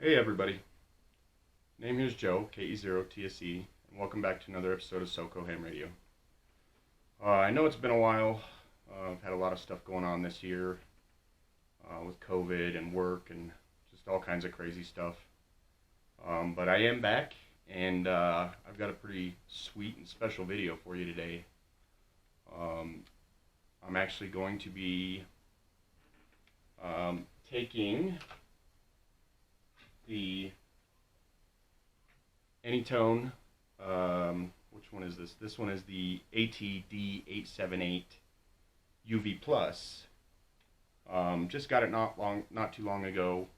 Hey everybody, name here's Joe, KE0TSE, and welcome back to another episode of SoCo Ham Radio. I know it's been a while. I've had a lot of stuff going on this year with COVID and work and just all kinds of crazy stuff. But I am back, and I've got a pretty sweet and special video for you today. I'm actually going to be taking the Anytone, which one is this? This one is the AT-D878 UV Plus. Just got it not too long ago.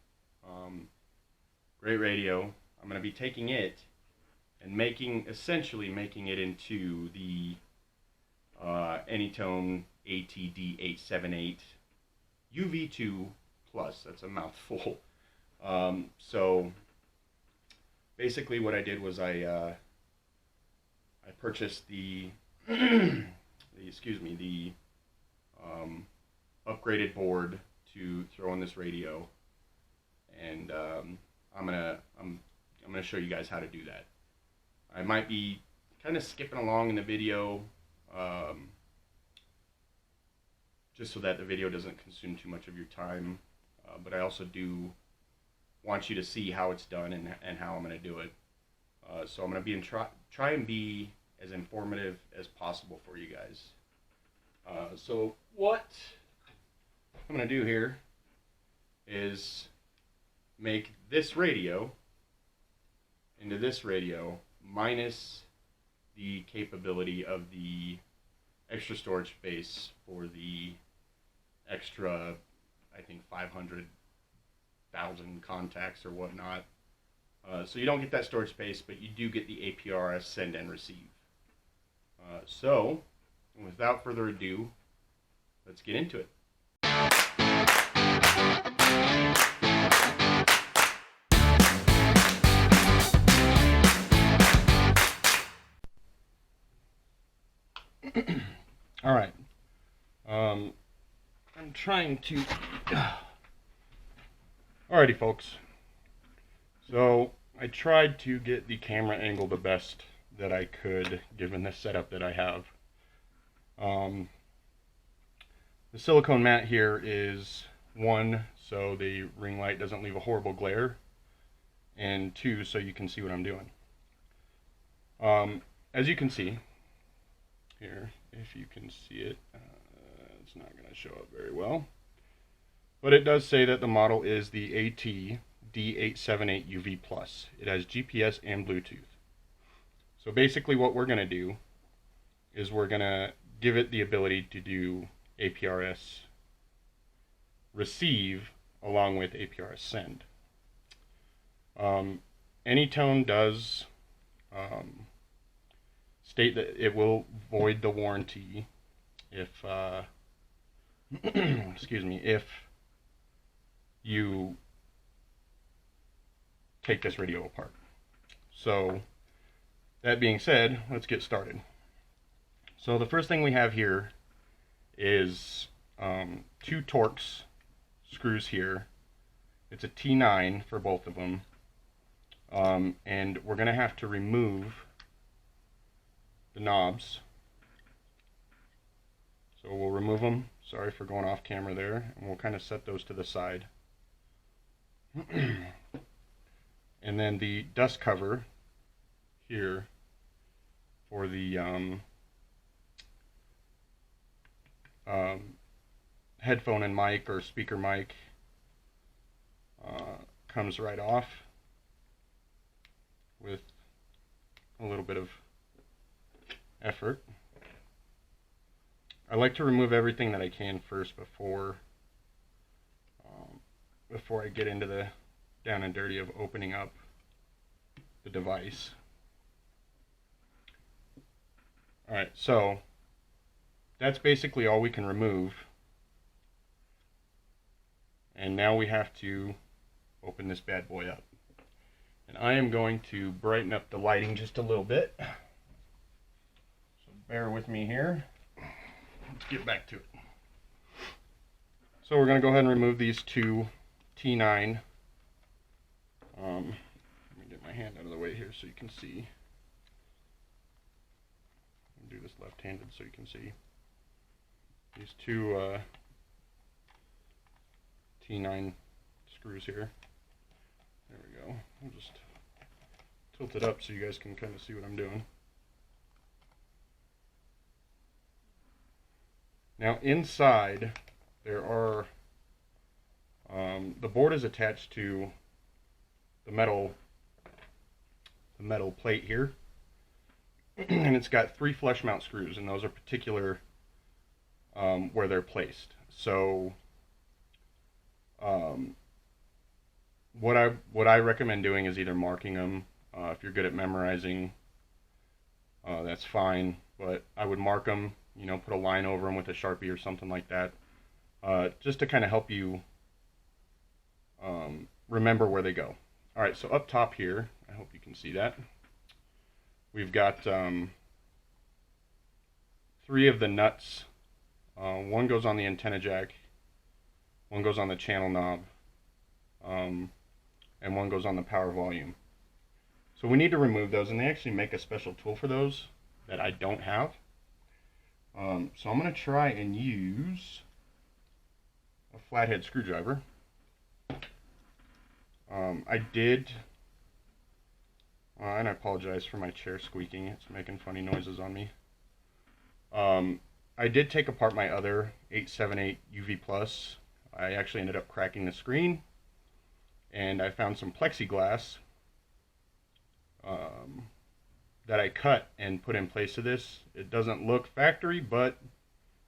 Great radio. I'm going to be taking it and essentially making it into the Anytone AT-D878 UV2 Plus. That's a mouthful. So basically what I did was I purchased the upgraded board to throw on this radio, and I'm gonna show you guys how to do that. I might be kind of skipping along in the video just so that the video doesn't consume too much of your time, but I also do want you to see how it's done and how I'm going to do it. So I'm going to try and be as informative as possible for you guys. So what I'm going to do here is make this radio into this radio minus the capability of the extra storage space for the extra, I think, 500,000 contacts or whatnot. So you don't get that storage space, but you do get the APRS send and receive. So without further ado, let's get into it. All right. I'm trying to... Alrighty folks, so I tried to get the camera angle the best that I could given the setup that I have. The silicone mat here is 1, so the ring light doesn't leave a horrible glare, and 2, so you can see what I'm doing. As you can see here, if you can see it, it's not going to show up very well. But it does say that the model is the AT-D878 UV Plus. It has GPS and Bluetooth. So basically what we're going to do is we're going to give it the ability to do APRS receive along with APRS send. Anytone does state that it will void the warranty if if you take this radio apart. So that being said, let's get started. So the first thing we have here is 2 Torx screws here. It's a T9 for both of them, and we're going to have to remove the knobs. So we'll remove them. Sorry for going off camera there, and we'll kind of set those to the side. And then the dust cover here for the headphone and mic or speaker mic comes right off with a little bit of effort. I like to remove everything that I can first before I get into the down and dirty of opening up the device. Alright, so that's basically all we can remove. And now we have to open this bad boy up. And I am going to brighten up the lighting just a little bit. So bear with me here. Let's get back to it. So we're going to go ahead and remove these 2 T9 Let me get my hand out of the way here so you can see. I'll do this left-handed so you can see. These two T9 screws here. There we go. I'll just tilt it up so you guys can kind of see what I'm doing. Now inside there are, the board is attached to the metal plate here, and it's got 3 flush mount screws, and those are particular where they're placed. So what I recommend doing is either marking them. If you're good at memorizing, that's fine, but I would mark them, you know, put a line over them with a Sharpie or something like that, just to kind of help you remember where they go. Alright, so up top here, I hope you can see that, we've got 3 of the nuts. One goes on the antenna jack, one goes on the channel knob, and one goes on the power volume. So we need to remove those, and they actually make a special tool for those that I don't have. So I'm going to try and use a flathead screwdriver. I did, and I apologize for my chair squeaking, it's making funny noises on me. I did take apart my other 878 UV Plus. I actually ended up cracking the screen, and I found some plexiglass that I cut and put in place of this. It doesn't look factory, but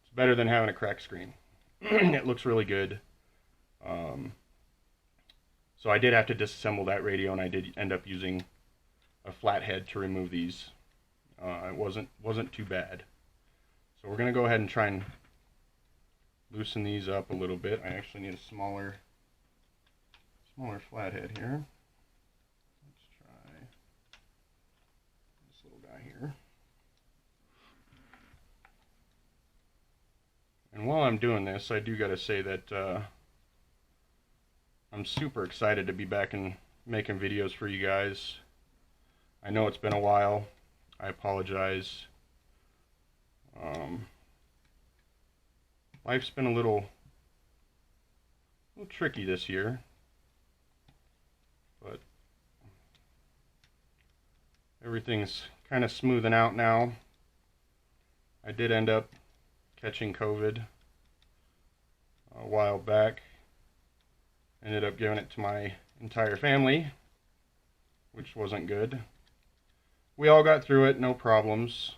it's better than having a cracked screen. It looks really good. So I did have to disassemble that radio, and I did end up using a flathead to remove these. It wasn't too bad. So we're going to go ahead and try and loosen these up a little bit. I actually need a smaller flathead here. Let's try this little guy here. And while I'm doing this, I do got to say that I'm super excited to be back and making videos for you guys. I know it's been a while. I apologize. Life's been a little tricky this year, but everything's kind of smoothing out now. I did end up catching COVID a while back. Ended up giving it to my entire family, which wasn't good. We all got through it, no problems.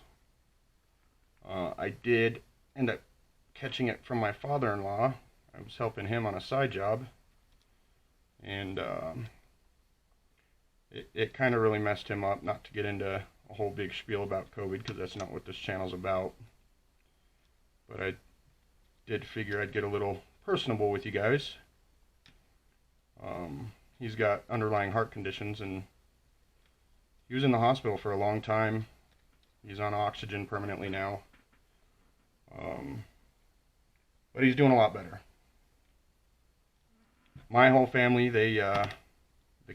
I did end up catching it from my father-in-law. I was helping him on a side job, and it kind of really messed him up. Not to get into a whole big spiel about COVID, because that's not what this channel's about, but I did figure I'd get a little personable with you guys. He's got underlying heart conditions, and he was in the hospital for a long time. He's on oxygen permanently now. But he's doing a lot better. My whole family, the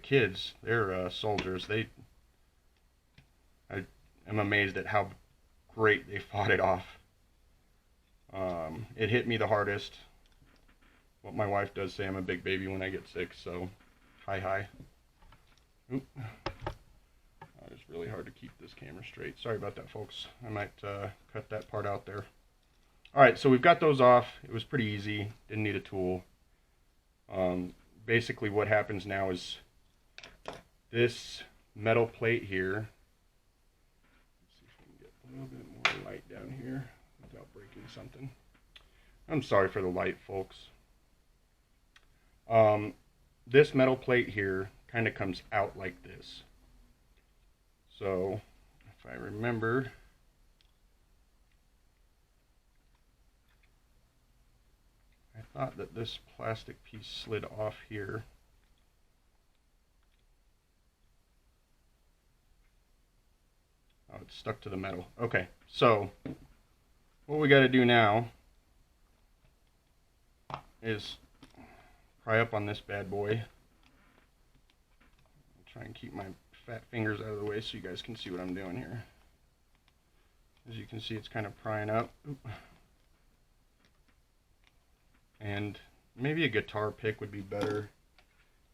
kids, they're soldiers. I am amazed at how great they fought it off. It hit me the hardest. What my wife does say, I'm a big baby when I get sick, so hi. Oop. It's really hard to keep this camera straight. Sorry about that, folks. I might cut that part out there. Alright, so we've got those off. It was pretty easy. Didn't need a tool. Basically what happens now is this metal plate here. Let's see if we can get a little bit more light down here without breaking something. I'm sorry for the light, folks. This metal plate here kind of comes out like this. So, if I remember, I thought that this plastic piece slid off here. Oh, it's stuck to the metal. Okay, so what we got to do now is pry up on this bad boy. Try and keep my fat fingers out of the way so you guys can see what I'm doing here. As you can see, it's kind of prying up. Oop. And maybe a guitar pick would be better.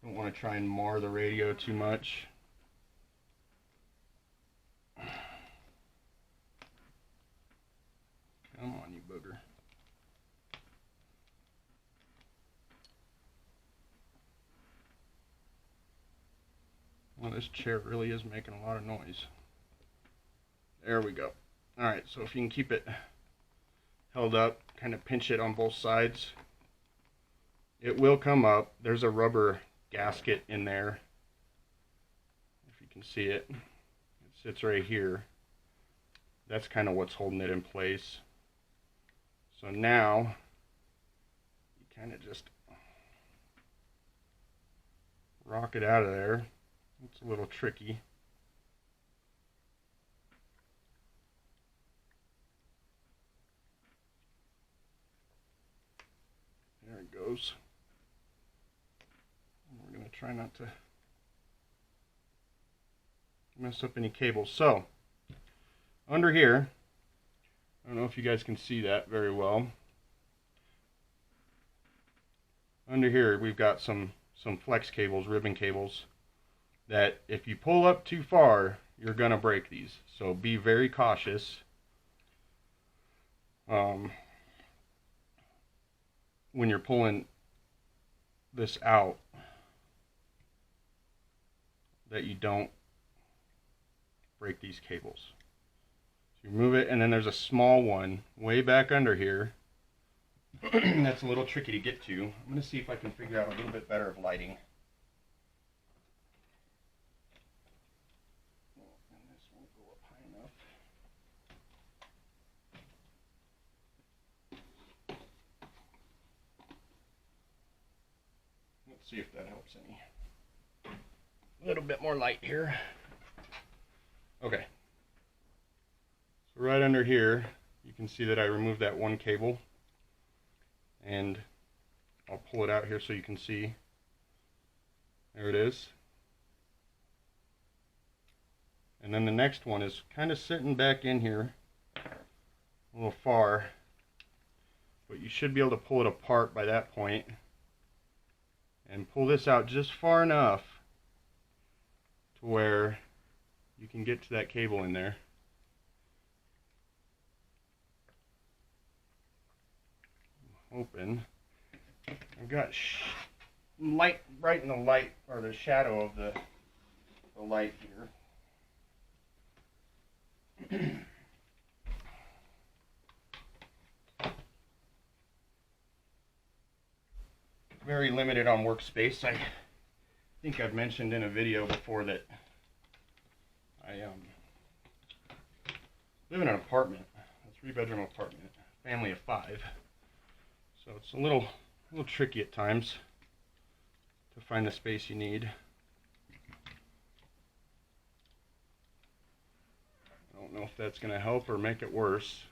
Don't want to try and mar the radio too much. Come on, you booger. Well, this chair really is making a lot of noise. There we go. Alright, so if you can keep it held up, kind of pinch it on both sides, it will come up. There's a rubber gasket in there. If you can see it, it sits right here. That's kind of what's holding it in place. So now, you kind of just rock it out of there. It's a little tricky. There it goes. We're going to try not to mess up any cables. So, under here, I don't know if you guys can see that very well. Under here, we've got some flex cables, ribbon cables, that if you pull up too far, you're going to break these. So be very cautious. When you're pulling this out, that you don't break these cables. So you move it, and then there's a small one way back under here that's a little tricky to get to. I'm going to see if I can figure out a little bit better of lighting. And this won't go up high enough. Let's see if that helps any. A little bit more light here. Okay. So right under here, you can see that I removed that one cable. And I'll pull it out here so you can see. There it is. And then the next one is kind of sitting back in here a little far. But you should be able to pull it apart by that point. And pull this out just far enough to where you can get to that cable in there. Open. I've got light right in the light, or the shadow of the light here. Very limited on workspace. I think I've mentioned in a video before that I live in an apartment, a 3-bedroom apartment, family of 5. So it's a little tricky at times to find the space you need. I don't know if that's going to help or make it worse.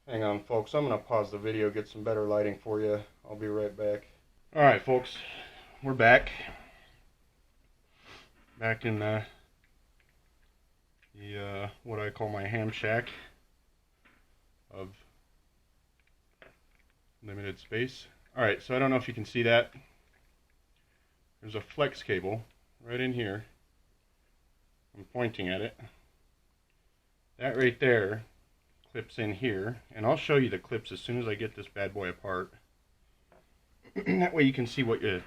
Hang on, folks. I'm going to pause the video, get some better lighting for you. I'll be right back. Alright, folks. We're back. Back in the what I call my ham shack of limited space. Alright, so I don't know if you can see that. There's a flex cable right in here. I'm pointing at it. That right there clips in here, and I'll show you the clips as soon as I get this bad boy apart. That way you can see what you're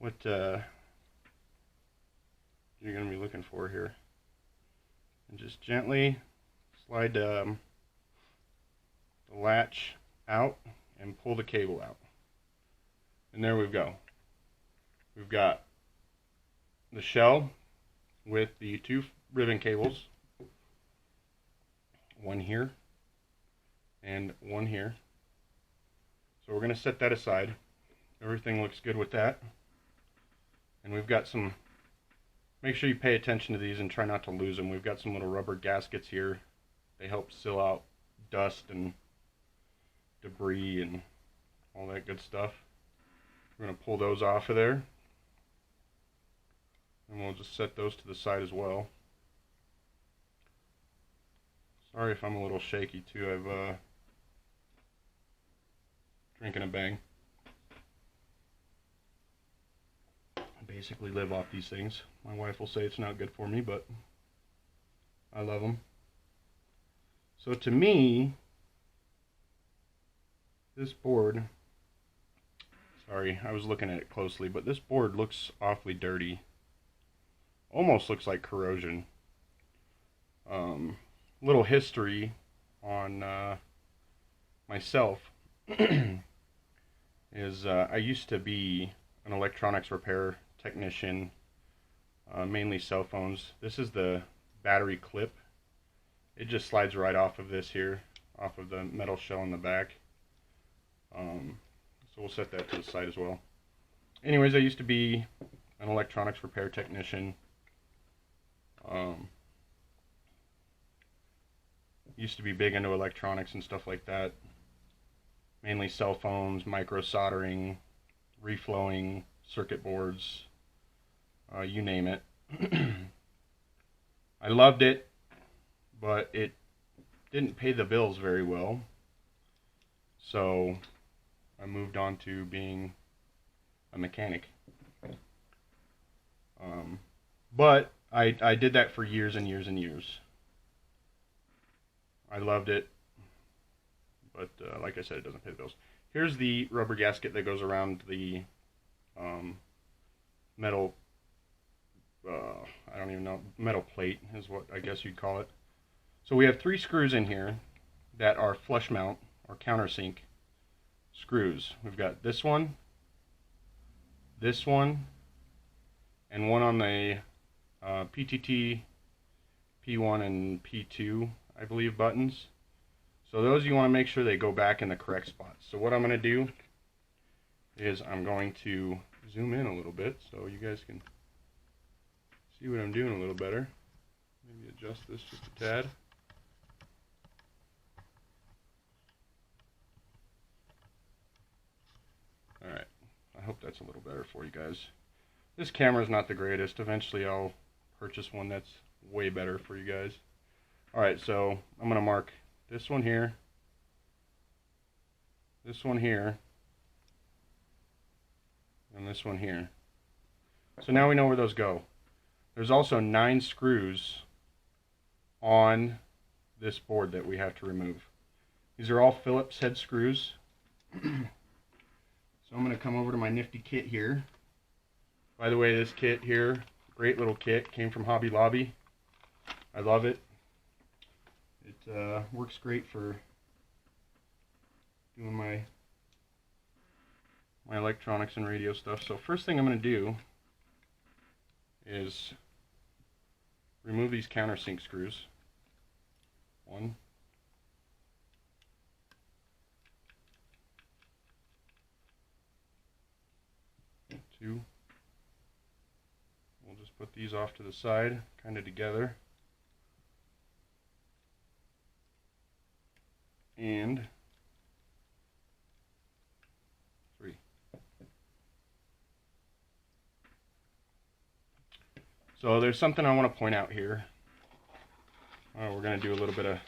going to be looking for here. And just gently slide the latch out and pull the cable out. And there we go. We've got the shell with the 2 ribbon cables. One here and one here. So we're going to set that aside. Everything looks good with that. And we've got some Make sure you pay attention to these and try not to lose them. We've got some little rubber gaskets here. They help seal out dust and debris and all that good stuff. We're going to pull those off of there. And we'll just set those to the side as well. Sorry if I'm a little shaky too. I've drinking a bang. I basically live off these things. My wife will say it's not good for me, but I love them. So to me, this board, sorry, I was looking at it closely, but this board looks awfully dirty. Almost looks like corrosion. Little history on myself is I used to be an electronics repair technician, mainly cell phones. This is the battery clip. It just slides right off of this here, off of the metal shell in the back. So we'll set that to the side as well. Anyways, I used to be an electronics repair technician. Used to be big into electronics and stuff like that. Mainly cell phones, micro soldering, reflowing, circuit boards, you name it. I loved it, but it didn't pay the bills very well. So I moved on to being a mechanic. But I did that for years and years and years. I loved it, but like I said, it doesn't pay the bills. Here's the rubber gasket that goes around the metal, I don't even know, metal plate is what I guess you'd call it. So we have 3 screws in here that are flush mount or countersink screws. We've got this one, and one on the PTT, P1 and P2, I believe, buttons. So those you want to make sure they go back in the correct spots. So what I'm going to do is I'm going to zoom in a little bit so you guys can see what I'm doing a little better. Maybe adjust this just a tad. Alright, I hope that's a little better for you guys. This camera's not the greatest. Eventually I'll purchase one that's way better for you guys. Alright, so I'm going to mark this one here, and this one here. So now we know where those go. There's also 9 screws on this board that we have to remove. These are all Phillips head screws. So I'm going to come over to my nifty kit here. By the way, this kit here, great little kit, came from Hobby Lobby. I love it. It works great for doing my electronics and radio stuff. So first thing I'm going to do is remove these countersink screws. 1, 2. We'll just put these off to the side, kind of together. And 3. So there's something I want to point out here. We're going to do a little bit of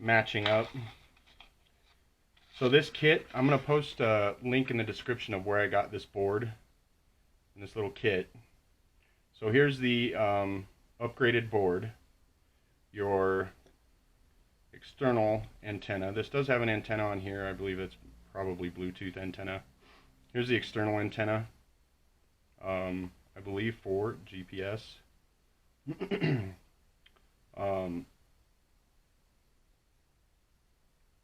matching up. So this kit, I'm going to post a link in the description of where I got this board and this little kit. So here's the upgraded board. Your external antenna. This does have an antenna on here. I believe it's probably Bluetooth antenna. Here's the external antenna. I believe for GPS.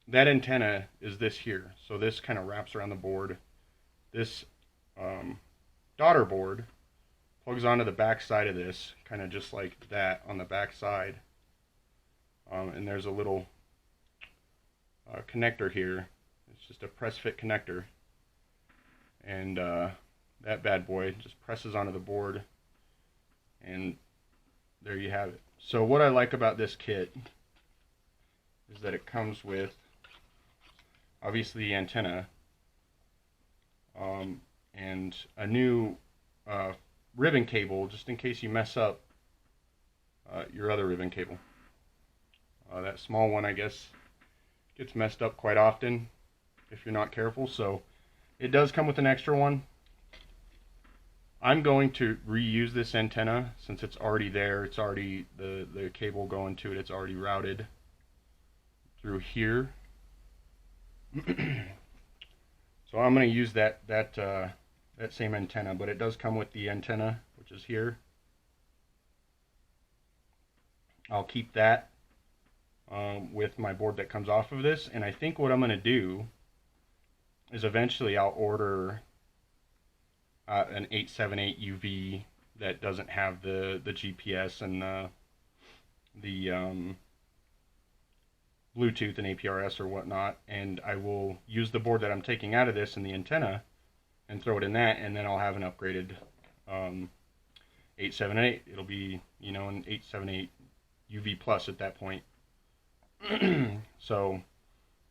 That antenna is this here. So this kind of wraps around the board. This daughter board plugs onto the back side of this, kind of just like that on the back side. And there's a little connector here. It's just a press fit connector, and that bad boy just presses onto the board there you have it. So what I like about this kit is that it comes with obviously the antenna and a new ribbon cable, just in case you mess up your other ribbon cable. That small one, I guess, gets messed up quite often if you're not careful, so it does come with an extra one. I'm going to reuse this antenna since it's already there. It's already, the cable going to it, it's already routed through here. So I'm going to use that same antenna, but it does come with the antenna, which is here. I'll keep that with my board that comes off of this, and I think what I'm going to do is eventually I'll order an 878 UV that doesn't have the GPS and the Bluetooth and APRS or whatnot, and I will use the board that I'm taking out of this and the antenna and throw it in that, and then I'll have an upgraded 878. It'll be, you know, an 878 UV Plus at that point. So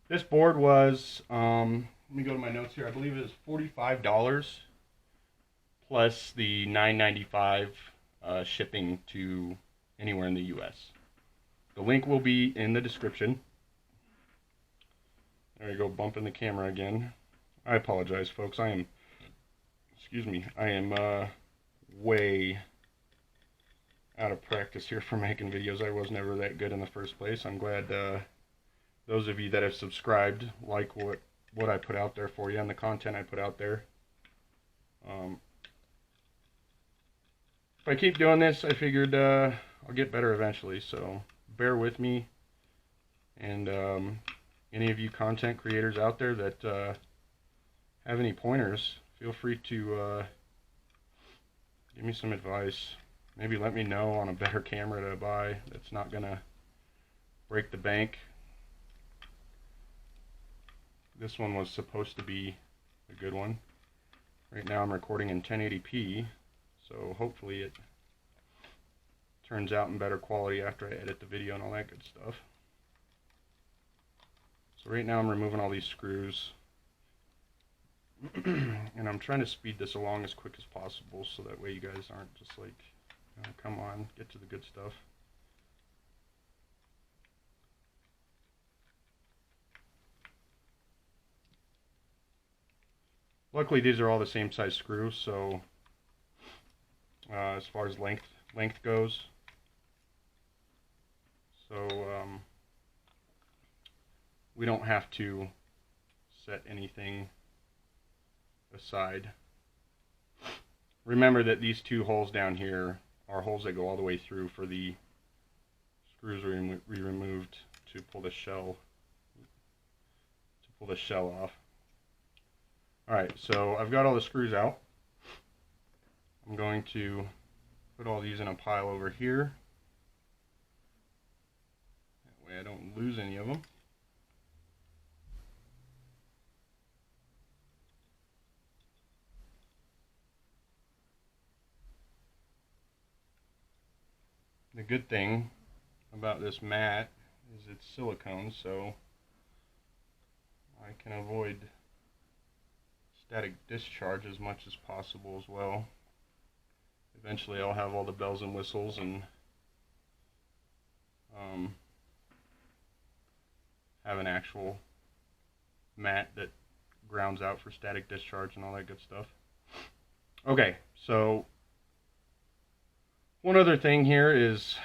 this board was, let me go to my notes here, I believe it was $45 plus the $9.95 shipping to anywhere in the US. The link will be in the description. There we go, bumping the camera again. I apologize, folks. I am way out of practice here for making videos. I was never that good in the first place. I'm glad those of you that have subscribed like what I put out there for you and the content I put out there. If I keep doing this, I figured I'll get better eventually, so bear with me. And any of you content creators out there that have any pointers, feel free to give me some advice. Maybe let me know on a better camera to buy that's not gonna break the bank. This one was supposed to be a good one. Right now I'm recording in 1080p, so hopefully it turns out in better quality after I edit the video and all that good stuff. So right now I'm removing all these screws and I'm trying to speed this along as quick as possible so that way you guys aren't just like, oh, come on, get to the good stuff. Luckily these are all the same size screws, so as far as length goes, so we don't have to set anything aside. Remember that these two holes down here are holes that go all the way through for the screws we removed to pull the shell off. Alright, so I've got all the screws out. I'm going to put all these in a pile over here. That way I don't lose any of them. The good thing about this mat is it's silicone, so I can avoid static discharge as much as possible as well. Eventually I'll have all the bells and whistles and have an actual mat that grounds out for static discharge and all that good stuff. Okay, so one other thing here is,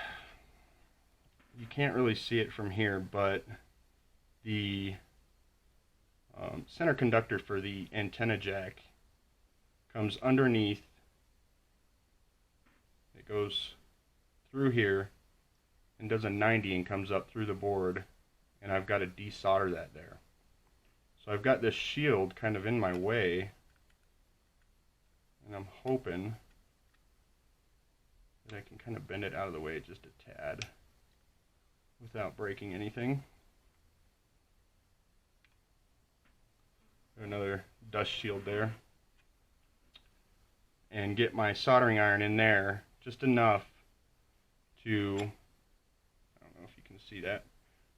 you can't really see it from here, but the center conductor for the antenna jack comes underneath. It goes through here and does a 90 and comes up through the board, and I've got to desolder that there. So I've got this shield kind of in my way, and I'm hoping that I can kind of bend it out of the way just a tad without breaking anything. Another dust shield there. And get my soldering iron in there just enough to, I don't know if you can see that,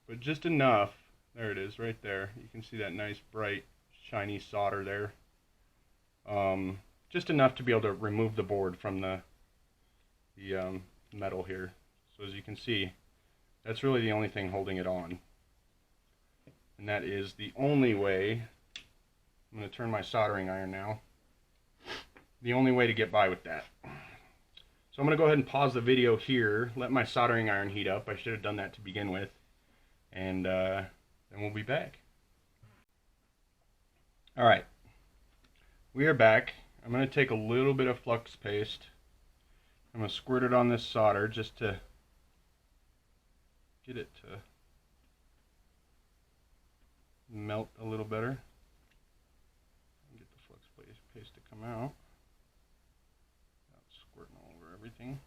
but just enough. There it is, right there. You can see that nice, bright, shiny solder there. Just enough to be able to remove the board from the metal here. So as you can see, that's really the only thing holding it on. And that is the only way. I'm going to turn my soldering iron now. The only way to get by with that. So I'm going to go ahead and pause the video here, let my soldering iron heat up. I should have done that to begin with. And then we'll be back. Alright, we are back. I'm going to take a little bit of flux paste. I'm going to squirt it on this solder just to get it to melt a little better. Get the flux paste to come out. Squirting all over everything.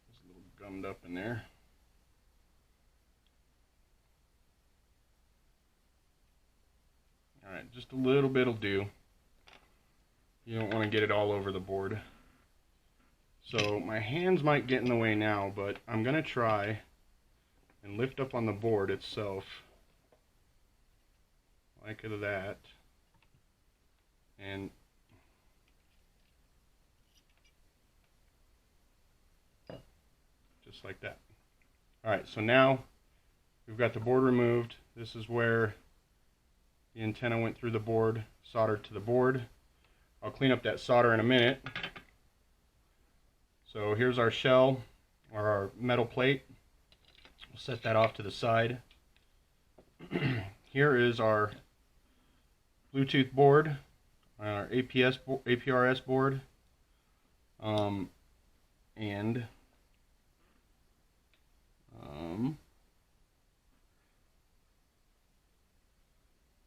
It's a little gummed up in there. Alright, just a little bit will do. You don't want to get it all over the board. So my hands might get in the way now, but I'm going to try and lift up on the board itself like that, and just like that. Alright, so now we've got the board removed. This is where the antenna went through the board, soldered to the board. I'll clean up that solder in a minute. So here's our shell, or our metal plate. We'll set that off to the side. Here is our Bluetooth board, our APRS board,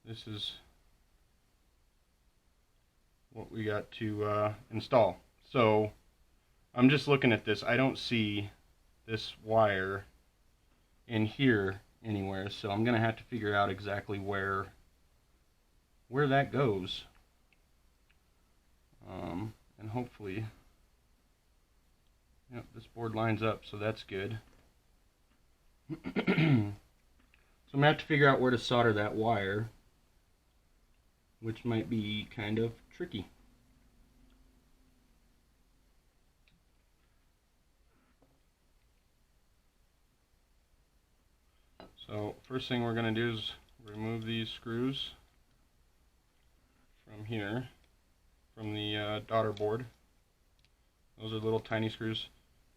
this is what we got to install. So I'm just looking at this. I don't see this wire in here anywhere, so I'm gonna have to figure out exactly where that goes, and hopefully, yep, this board lines up, so that's good. So I'm gonna have to figure out where to solder that wire, which might be kind of tricky. So first thing we're going to do is remove these screws from here, from the daughter board. Those are little tiny screws.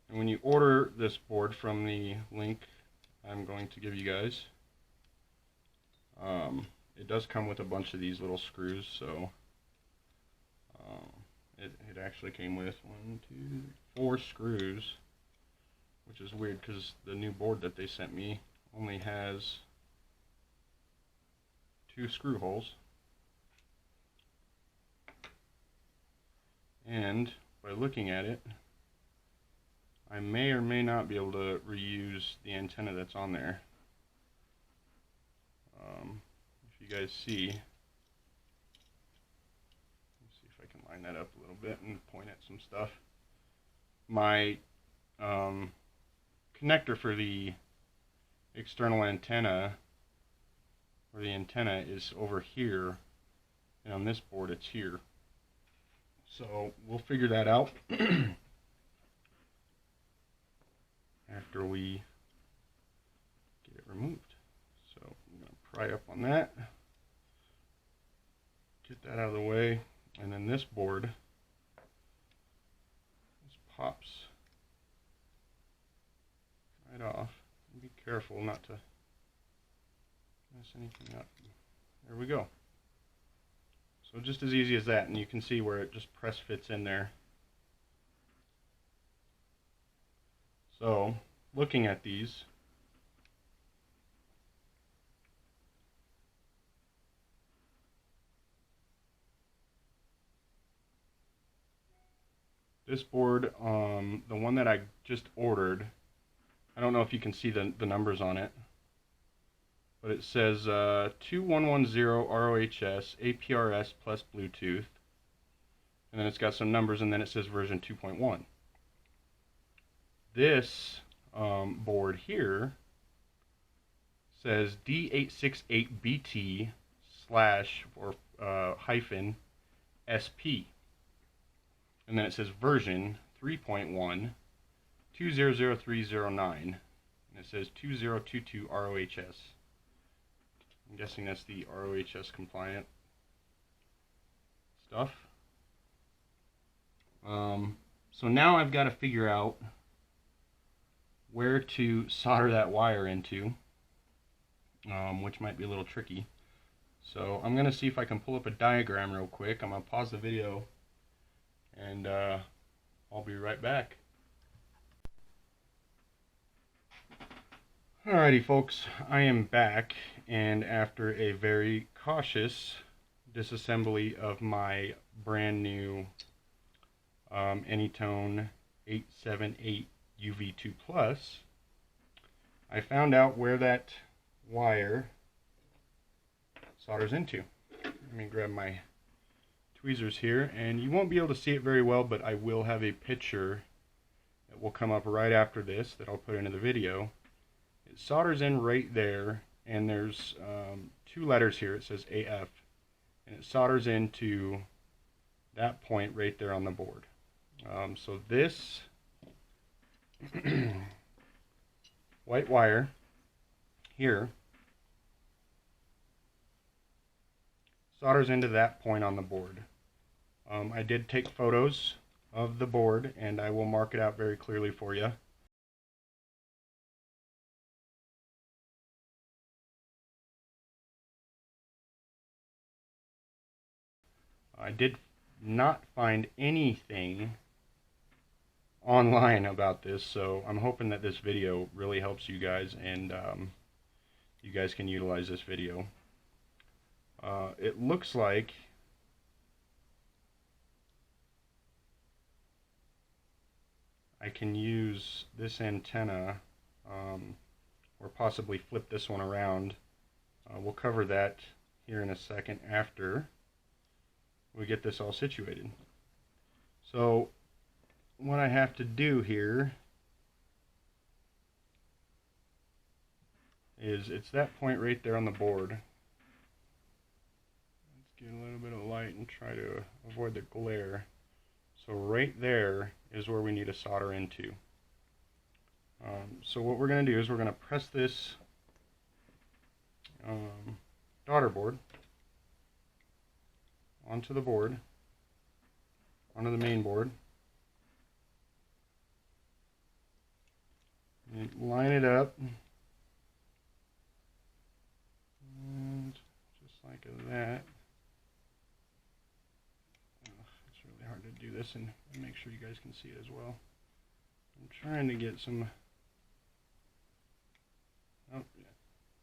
And when you order this board from the link I'm going to give you guys, it does come with a bunch of these little screws. So it actually came with 4 screws, which is weird because the new board that they sent me only has 2 screw holes. And by looking at it, I may or may not be able to reuse the antenna that's on there. If you guys see, let's see if I can line that up a little bit and point at some stuff. My connector for the external antenna, or the antenna, is over here, and on this board it's here. So we'll figure that out after we get it removed. So I'm going to pry up on that, get that out of the way, and then this board just pops right off. Be careful not to mess anything up. There we go. So just as easy as that, and you can see where it just press fits in there. So looking at these, this board, the one that I just ordered, I don't know if you can see the numbers on it, but it says 2110 ROHS APRS plus Bluetooth, and then it's got some numbers, and then it says version 2.1. This board here says D878BT slash or hyphen SP, and then it says version 3.1 200309, and it says 2022 ROHS. I'm guessing that's the ROHS compliant stuff. So now I've got to figure out where to solder that wire into, which might be a little tricky. So I'm going to see if I can pull up a diagram real quick. I'm going to pause the video, and I'll be right back. Alrighty folks, I am back, and after a very cautious disassembly of my brand new Anytone AT-D878 UV Plus, I found out where that wire solders into. Let me grab my tweezers here, and you won't be able to see it very well, but I will have a picture that will come up right after this that I'll put into the video. It solders in right there, and there's two letters here. It says AF, and it solders into that point right there on the board. So this white wire here solders into that point on the board. I did take photos of the board, and I will mark it out very clearly for you. I did not find anything online about this, so I'm hoping that this video really helps you guys, and you guys can utilize this video. It looks like I can use this antenna, or possibly flip this one around. We'll cover that here in a second after we get this all situated. So what I have to do here is, it's that point right there on the board. Let's get a little bit of light and try to avoid the glare. So right there is where we need to solder into. So what we're going to do is we're going to press this daughter board onto the board, onto the main board, and line it up, and just like that. It's really hard to do this and make sure you guys can see it as well. I'm trying to get some, and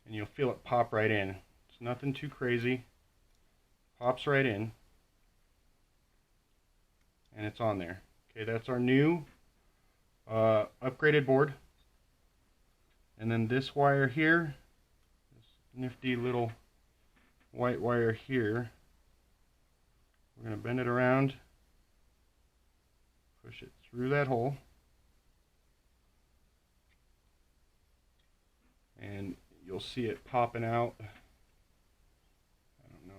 you'll feel it pop right in. It's nothing too crazy. Pops right in, and it's on there. Okay, that's our new upgraded board. And then this wire here, this nifty little white wire here, we're going to bend it around, push it through that hole, and you'll see it popping out.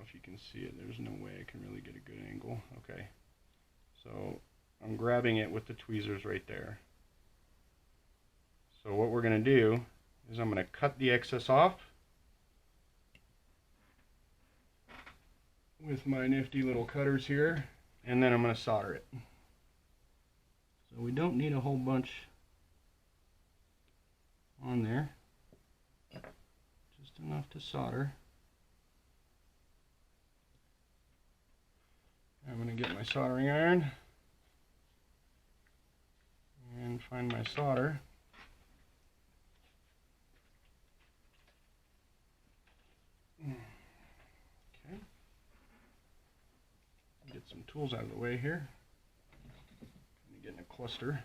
If you can see it, there's no way I can really get a good angle. Okay, so I'm grabbing it with the tweezers right there. So what we're going to do is I'm going to cut the excess off with my nifty little cutters here, and then I'm going to solder it. So we don't need a whole bunch on there, just enough to solder. I'm going to get my soldering iron and find my solder. Okay. Get some tools out of the way here. I'm getting a cluster.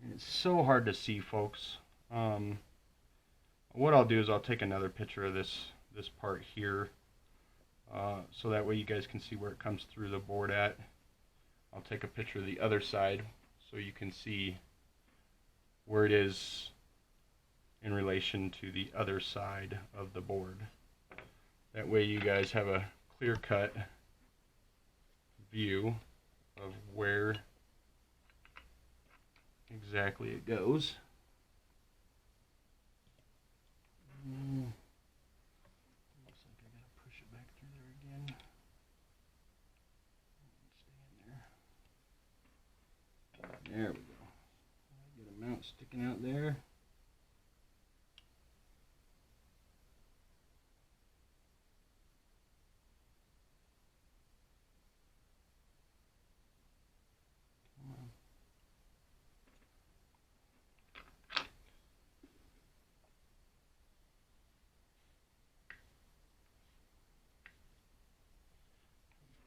And it's so hard to see, folks. What I'll do is I'll take another picture of this part here. so that way you guys can see where it comes through the board at. I'll take a picture of the other side so you can see where it is in relation to the other side of the board. That way you guys have a clear-cut view of where exactly it goes. Looks like I gotta push it back through there again. Stay in there. There we go. Get a mount sticking out there.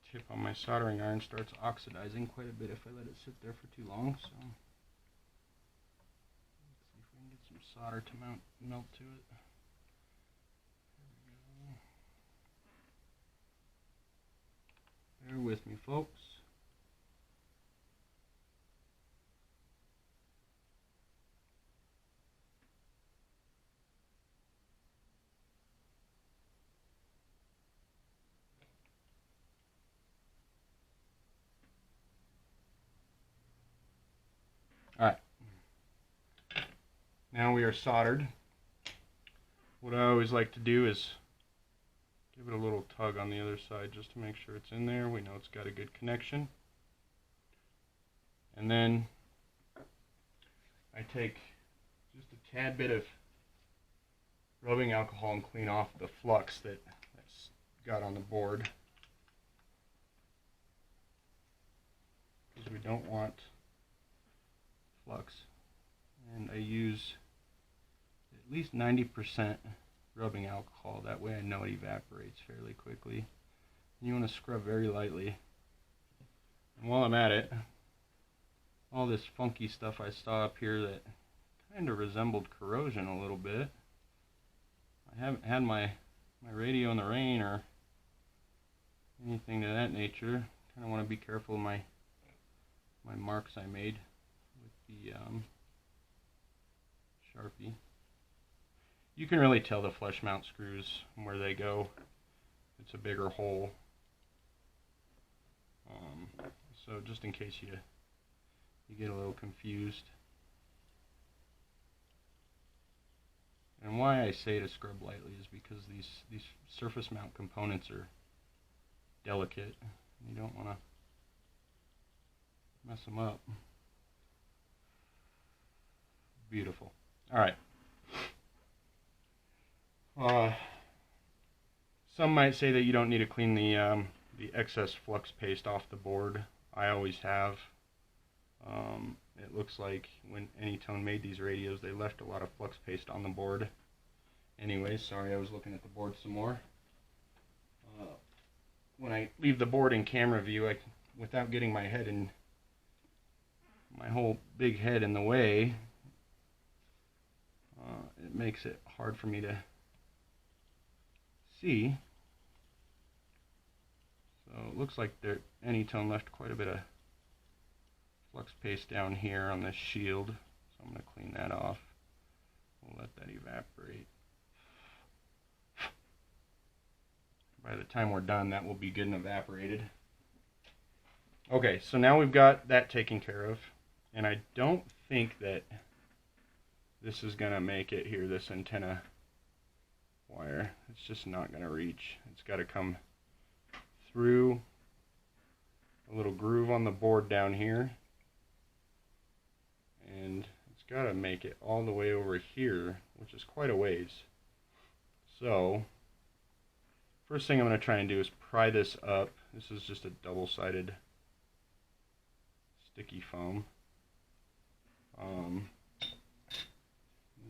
Tip on my soldering iron starts oxidizing quite a bit if I let it sit there for too long, so let's see if we can get some solder to melt to it. There we go. Bear with me, folks. Alright, now we are soldered. What I always like to do is give it a little tug on the other side just to make sure it's in there. We know it's got a good connection. And then I take just a tad bit of rubbing alcohol and clean off the flux that's got on the board, because we don't want flux. And I use at least 90% rubbing alcohol, that way I know it evaporates fairly quickly. And you want to scrub very lightly. And while I'm at it, all this funky stuff I saw up here that kind of resembled corrosion a little bit. I haven't had my radio in the rain or anything of that nature. Kind of want to be careful of my marks I made the Sharpie. You can really tell the flush mount screws where they go. It's a bigger hole. So just in case you get a little confused. And why I say to scrub lightly is because these surface mount components are delicate. You don't want to mess them up. Beautiful. All right. Some might say that you don't need to clean the excess flux paste off the board. I always have. It looks like when Anytone made these radios, they left a lot of flux paste on the board. Anyway, sorry, I was looking at the board some more. When I leave the board in camera view, without getting my head in, my whole big head in the way, it makes it hard for me to see. So it looks like Anytone left quite a bit of flux paste down here on this shield. So I'm going to clean that off. We'll let that evaporate. By the time we're done, that will be good and evaporated. Okay, so now we've got that taken care of. And I don't think that this is going to make it here, this antenna wire. It's just not going to reach. It's got to come through a little groove on the board down here. And it's got to make it all the way over here, which is quite a ways. So, first thing I'm going to try and do is pry this up. This is just a double-sided sticky foam.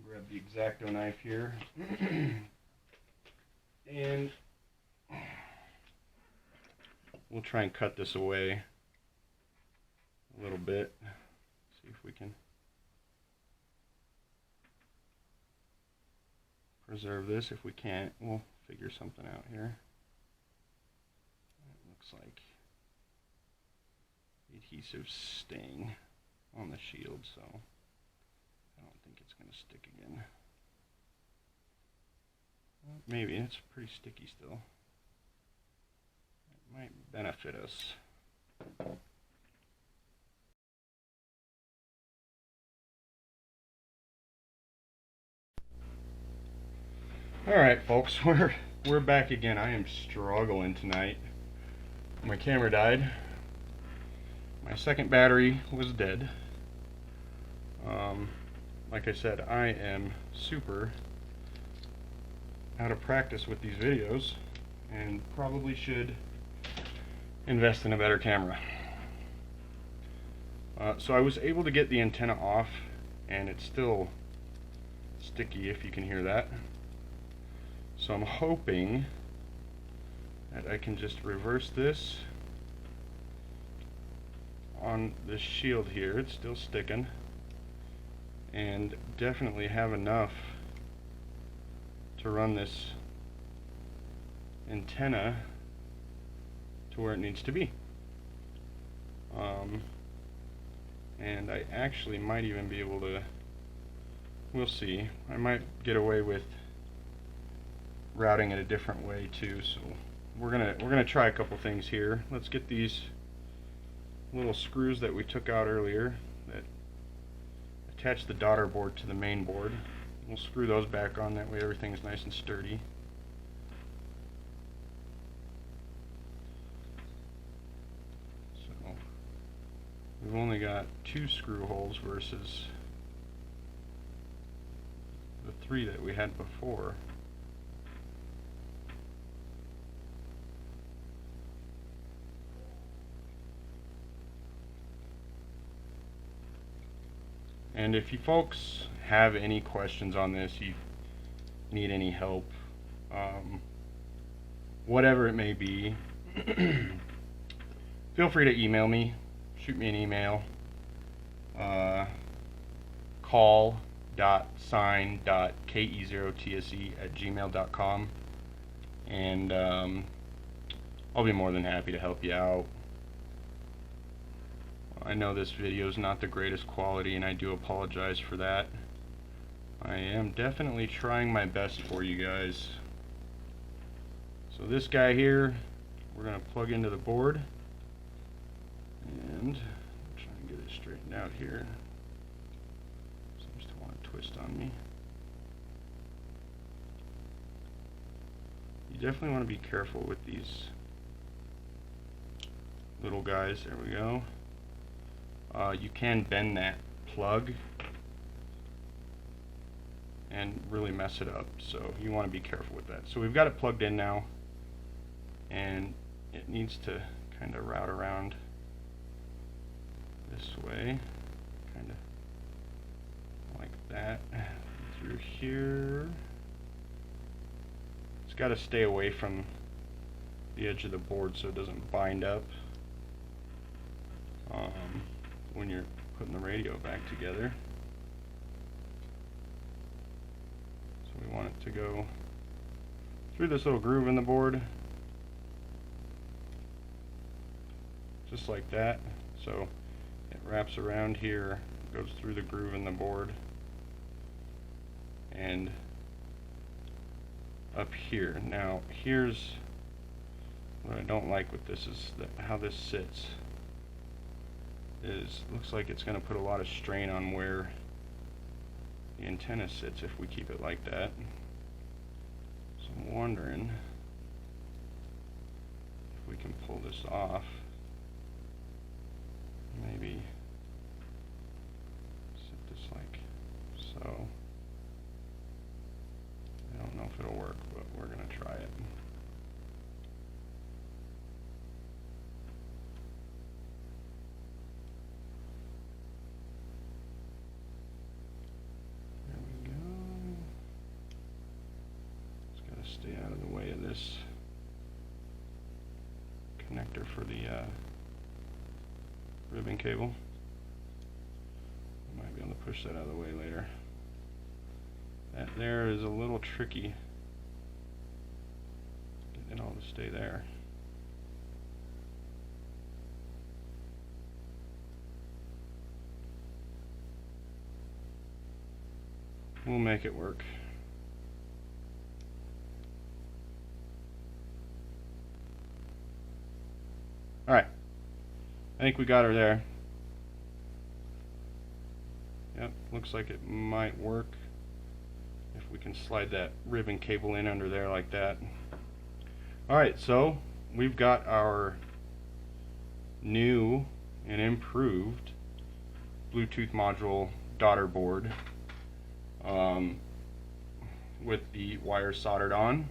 Grab the X-Acto knife here. And we'll try and cut this away a little bit. See if we can preserve this. If we can't, we'll figure something out here. looks like adhesive staying on the shield, so I don't think it's going to stick again. Well, maybe it's pretty sticky still. It might benefit us. Alright folks, we're back again. I am struggling tonight. My camera died. My second battery was dead. Like I said, I am super out of practice with these videos and probably should invest in a better camera. So I was able to get the antenna off, and it's still sticky, if you can hear that. So I'm hoping that I can just reverse this on this shield here. It's still sticking, and definitely have enough to run this antenna to where it needs to be. And I actually might even be able to, we'll see, I might get away with routing it a different way too. So we're gonna try a couple things here. Let's get these little screws that we took out earlier that attach the daughter board to the main board. We'll screw those back on, that way everything's nice and sturdy. So we've only got 2 screw holes versus the 3 that we had before. And if you folks have any questions on this, you need any help, whatever it may be, feel free to email me, shoot me an email, call.sign.ke0tse@gmail.com, and I'll be more than happy to help you out. I know this video is not the greatest quality, and I do apologize for that. I am definitely trying my best for you guys. So this guy here, we're going to plug into the board, and try and get it straightened out here. Seems to want to twist on me. You definitely want to be careful with these little guys. There we go. You can bend that plug and really mess it up, so you want to be careful with that. So we've got it plugged in now, and it needs to kind of route around this way, kind of like that, through here. It's got to stay away from the edge of the board so it doesn't bind up when you're putting the radio back together. So we want it to go through this little groove in the board, just like that. So it wraps around here, goes through the groove in the board, and up here. Now here's what I don't like with this, is that how this sits is, looks like it's going to put a lot of strain on where the antenna sits if we keep it like that. So I'm wondering if we can pull this off. Maybe set this like so. I don't know if it'll work, but we're going to try it. Stay out of the way of this connector for the ribbon cable. I might be able to push that out of the way later. That there is a little tricky, getting it all to stay there. We'll make it work. Alright, I think we got her there. Yep, looks like it might work if we can slide that ribbon cable in under there like that. Alright, so we've got our new and improved Bluetooth module daughter board with the wire soldered on,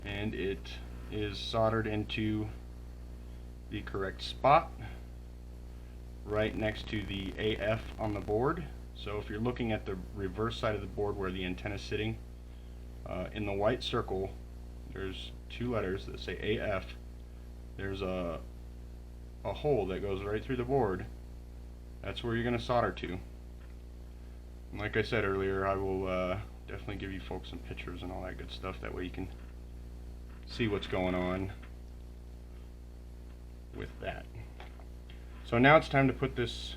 and it is soldered into the correct spot right next to the AF on the board. So if you're looking at the reverse side of the board where the antenna is sitting, in the white circle there's two letters that say AF. There's a hole that goes right through the board. That's where you're going to solder to. And like I said earlier, I will definitely give you folks some pictures and all that good stuff. That way you can see what's going on with that. So now it's time to put this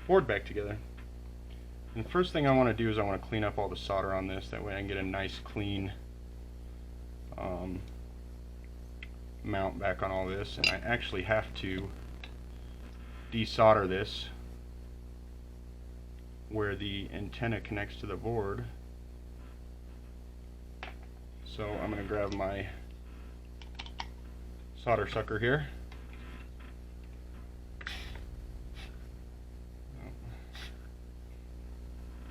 board back together. And the first thing I want to do is I want to clean up all the solder on this. That way I can get a nice clean mount back on all this. And I actually have to desolder this where the antenna connects to the board. So I'm going to grab my solder sucker here.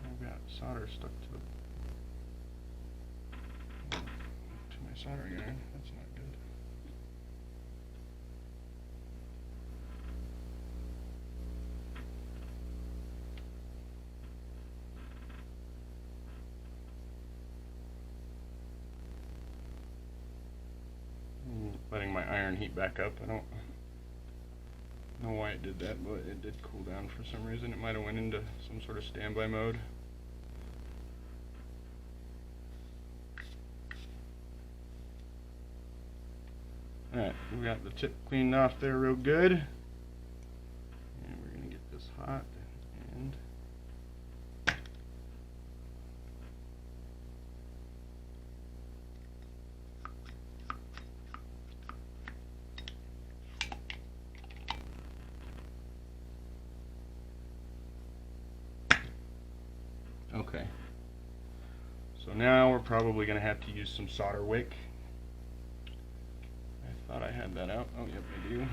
I've got solder stuck to my soldering iron. That's not good. Letting my iron heat back up. I don't know why it did that, but it did cool down for some reason. It might have went into some sort of standby mode. Alright, we got the tip cleaned off there real good. And we're going to get this hot. And okay, so now we're probably going to have to use some solder wick. I thought I had that out. Oh, yep, I do.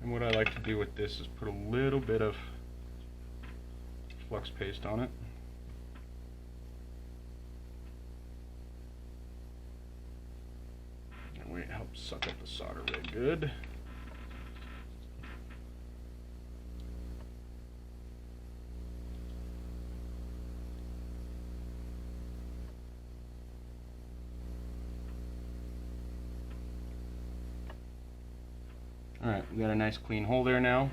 And what I like to do with this is put a little bit of flux paste on it. That way it helps suck up the solder real good. Alright, we got a nice clean hole there now.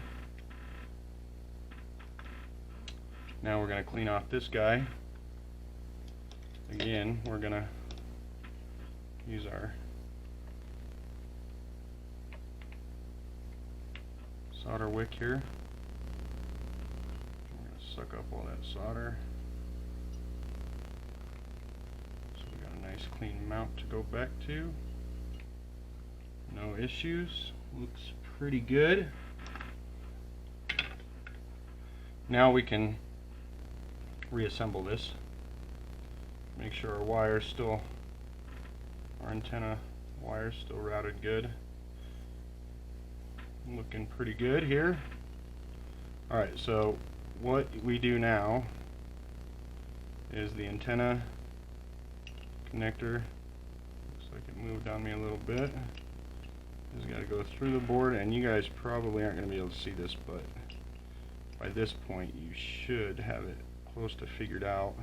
Now we're going to clean off this guy. Again, we're going to use our solder wick here. We're going to suck up all that solder. So we got a nice clean mount to go back to. No issues. Looks pretty good. Now we can reassemble this. Make sure our wire's still, our antenna wire's still routed good. Looking pretty good here. Alright, so what we do now is the antenna connector, looks like it moved on me a little bit. It's got to go through the board, and you guys probably aren't going to be able to see this, but by this point you should have it close to figured out.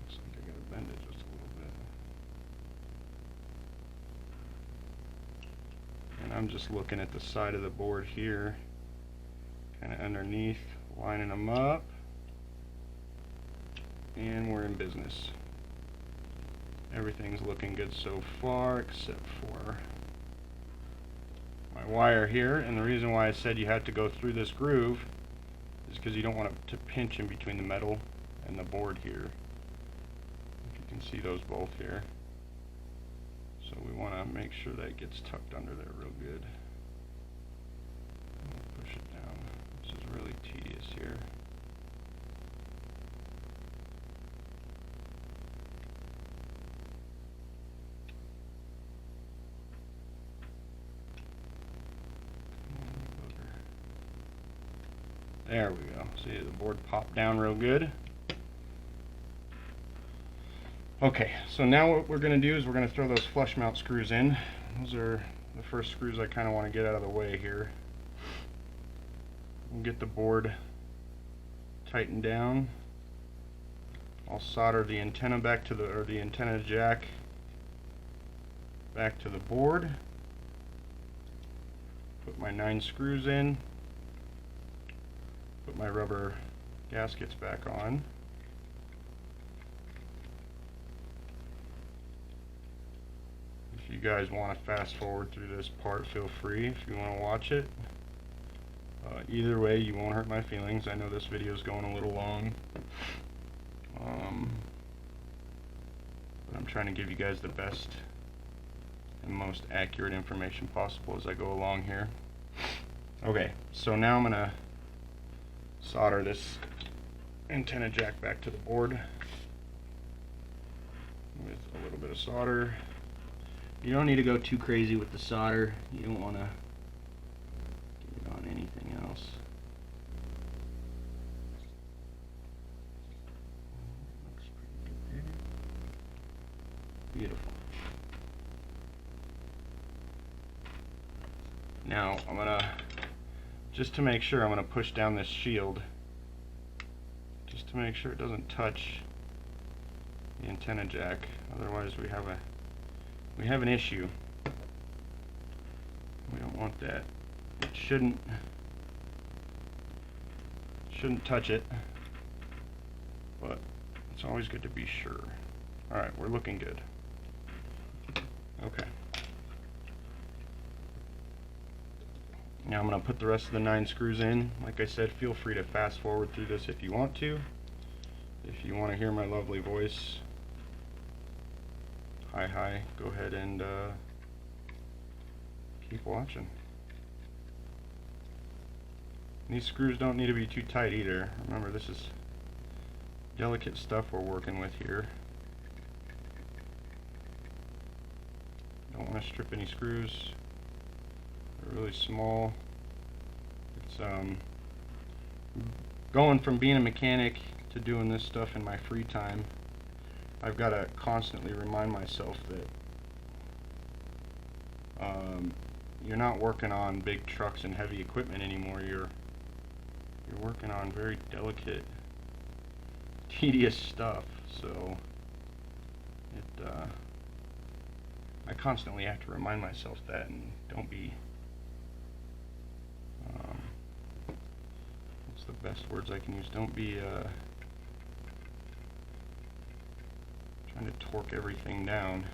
Looks like I got to bend it just a little bit. And I'm just looking at the side of the board here, kind of underneath, lining them up, and we're in business. Everything's looking good so far, except for my my wire here, and the reason why I said you had to go through this groove is because you don't want it to pinch in between the metal and the board here. If you can see those both here. So we want to make sure that it gets tucked under there real good. Push it down. This is really tedious here. There we go. See, the board popped down real good. Okay, so now what we're going to do is we're going to throw those flush mount screws in. Those are the first screws I kind of want to get out of the way here. We'll get the board tightened down. I'll solder the antenna back to the antenna jack back to the board. Put my 9 screws in. Put my rubber gaskets back on. If you guys want to fast forward through this part, feel free if you want to watch it. Either way, you won't hurt my feelings. I know this video is going a little long. But I'm trying to give you guys the best and most accurate information possible as I go along here. Okay, so now I'm going to solder this antenna jack back to the board with a little bit of solder. You don't need to go too crazy with the solder. You don't want to get it on anything else. Looks pretty good. Beautiful. Now I'm gonna, just to make sure, I'm going to push down this shield just to make sure it doesn't touch the antenna jack. Otherwise we have an issue. We don't want that. It shouldn't touch it, but it's always good to be sure. Alright, we're looking good. Okay. Now I'm going to put the rest of the 9 screws in. Like I said, feel free to fast forward through this if you want to. If you want to hear my lovely voice, hi, go ahead and keep watching. These screws don't need to be too tight either. Remember, this is delicate stuff we're working with here. Don't want to strip any screws. They're really small. It's going from being a mechanic to doing this stuff in my free time. I've got to constantly remind myself that you're not working on big trucks and heavy equipment anymore. You're working on very delicate, tedious stuff. So I constantly have to remind myself that, and don't be what's the best words I can use? Don't be trying to torque everything down.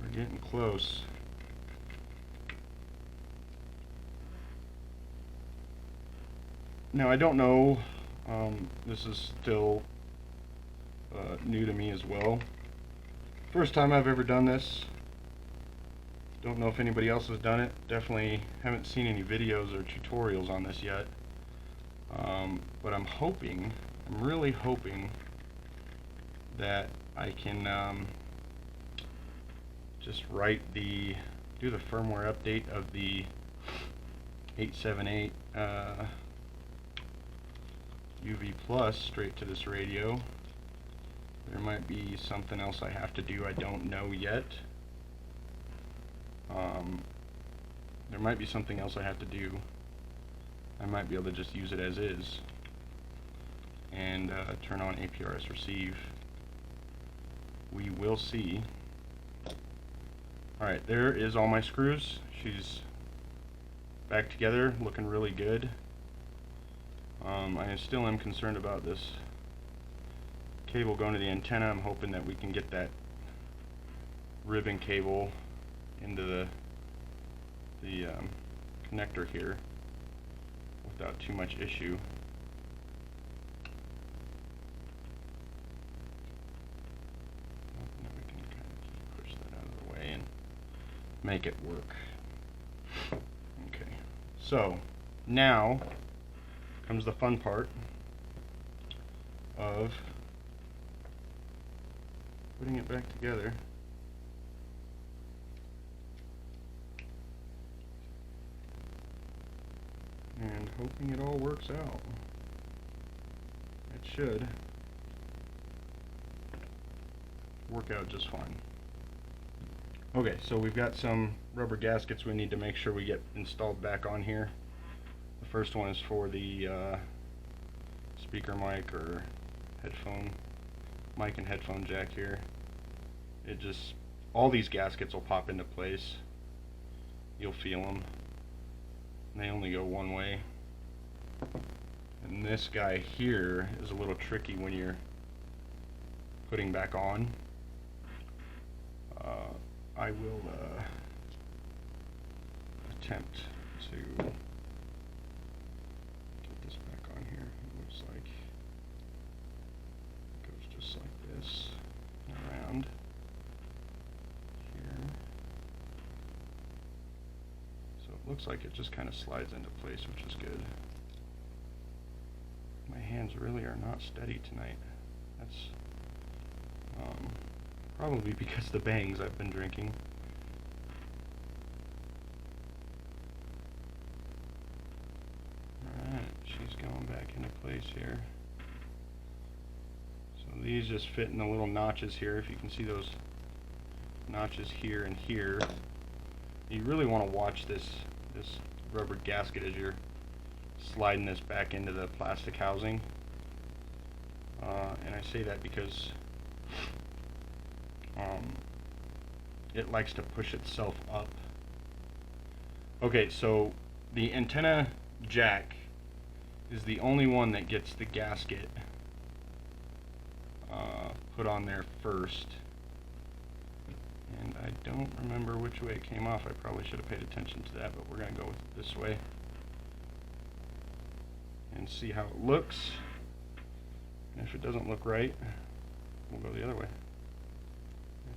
We're getting close. Now I don't know, this is still new to me as well. First time I've ever done this. Don't know if anybody else has done it. Definitely haven't seen any videos or tutorials on this yet. But I'm really hoping that I can just do the firmware update of the 878 UV Plus straight to this radio. There might be something else I have to do, I don't know yet. There might be something else I have to do. I might be able to just use it as is and turn on APRS receive. We will see. Alright, there is all my screws. She's back together, looking really good. I still am concerned about this cable going to the antenna. I'm hoping that we can get that ribbon cable into the connector here without too much issue. Now we can kind of just push that out of the way and make it work. Okay, so now comes the fun part of putting it back together. And hoping it all works out. It should work out just fine. Okay, so we've got some rubber gaskets we need to make sure we get installed back on here. The first one is for the speaker mic or headphone mic and headphone jack here. It just, all these gaskets will pop into place. You'll feel them. They only go one way. And this guy here is a little tricky when you're putting back on. I will attempt to get this back on here. It looks like it goes just like this around here. So it looks like it just kind of slides into place, which is good. My hands really are not steady tonight. That's probably because of the bangs I've been drinking. Alright, she's going back into place here. So these just fit in the little notches here. If you can see those notches here and here. You really want to watch this rubber gasket as you're sliding this back into the plastic housing. And I say that because it likes to push itself up. Okay, so the antenna jack is the only one that gets the gasket put on there first. And I don't remember which way it came off. I probably should have paid attention to that, but we're going to go with it this way and see how it looks. And if it doesn't look right, we'll go the other way.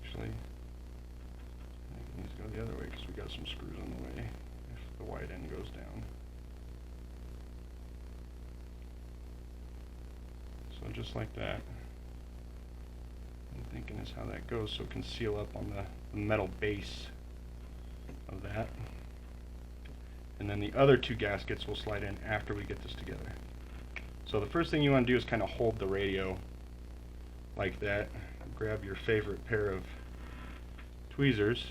Actually, I think it needs to go the other way because we got some screws on the way if the wide end goes down. So just like that. I'm thinking is how that goes, so it can seal up on the metal base of that. And then the other two gaskets will slide in after we get this together. So the first thing you want to do is kind of hold the radio like that. Grab your favorite pair of tweezers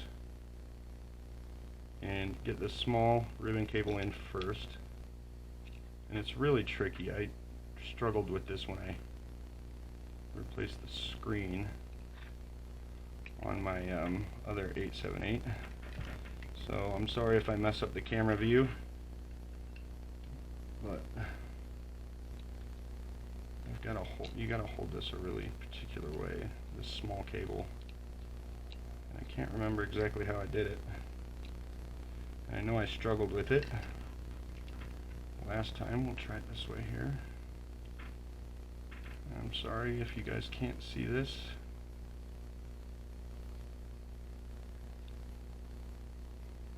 and get the small ribbon cable in first. And it's really tricky. I struggled with this when I replaced the screen on my other 878. So I'm sorry if I mess up the camera view, but you gotta hold this a really particular way, this small cable. And I can't remember exactly how I did it. And I know I struggled with it last time. We'll try it this way here. I'm sorry if you guys can't see this.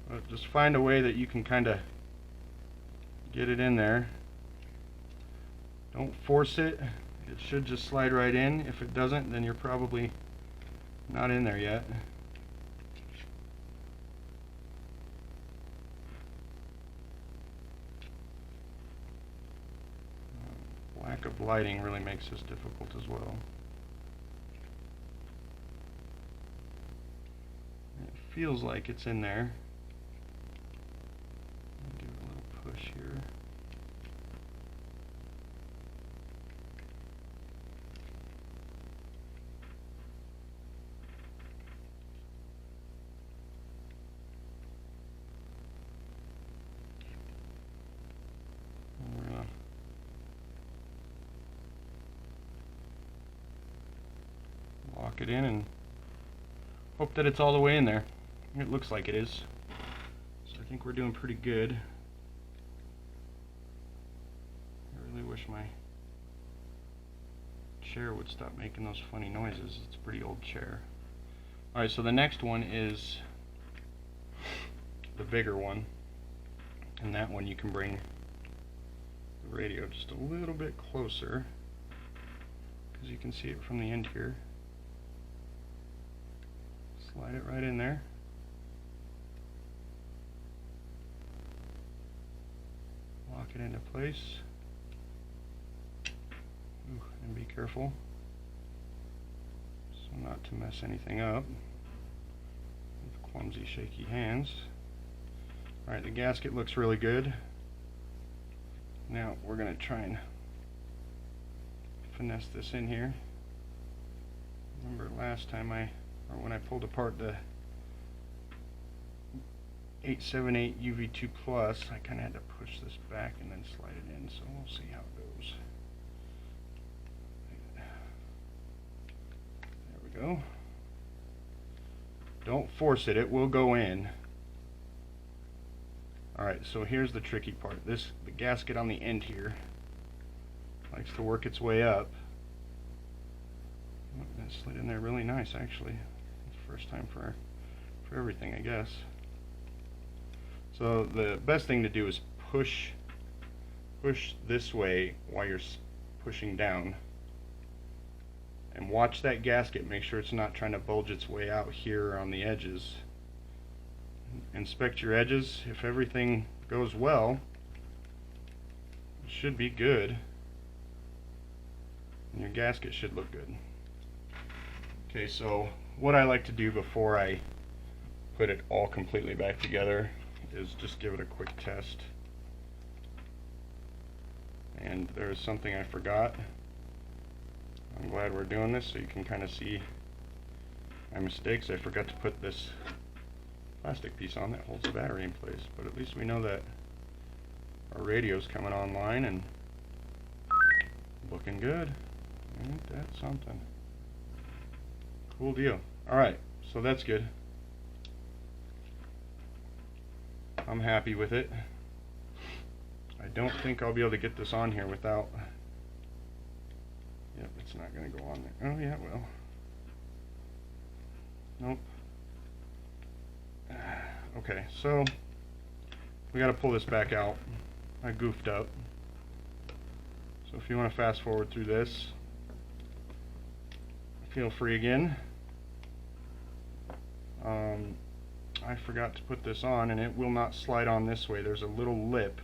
But just find a way that you can kind of get it in there. Don't force it. It should just slide right in. If it doesn't, then you're probably not in there yet. Lack of lighting really makes this difficult as well. It feels like it's in there. Give it a little push here. Lock it in and Hope that it's all the way in there. It looks like it is. So I think we're doing pretty good. I really wish my chair would stop making those funny noises. It's a pretty old chair. Alright, so the next one is the bigger one. And that one you can bring the radio just a little bit closer, because you can see it from the end here. Slide it right in there. Lock it into place. Ooh, and be careful so not to mess anything up with clumsy, shaky hands. Alright, the gasket looks really good. Now we're going to try and finesse this in here. Remember last time when I pulled apart the 878 UV Plus, I kind of had to push this back and then slide it in, so we'll see how it goes. There we go. Don't force it, it will go in. Alright, so here's the tricky part. The gasket on the end here likes to work its way up. Oh, that slid in there really nice, actually. It's the first time for everything, I guess. So the best thing to do is push this way while you're pushing down. And watch that gasket, make sure it's not trying to bulge its way out here on the edges. Inspect your edges. If everything goes well, it should be good. And your gasket should look good. Okay, so what I like to do before I put it all completely back together is just give it a quick test. And there's something I forgot. I'm glad we're doing this so you can kind of see my mistakes. I forgot to put this plastic piece on that holds the battery in place, but at least we know that our radio's coming online and looking good. Ain't that something? Cool deal. Alright, so that's good. I'm happy with it. I don't think I'll be able to get this on here without... Yep, it's not going to go on there. Oh yeah, it will. Nope. Okay, so we got to pull this back out. I goofed up. So if you want to fast forward through this, feel free again. I forgot to put this on, and it will not slide on this way. There's a little lip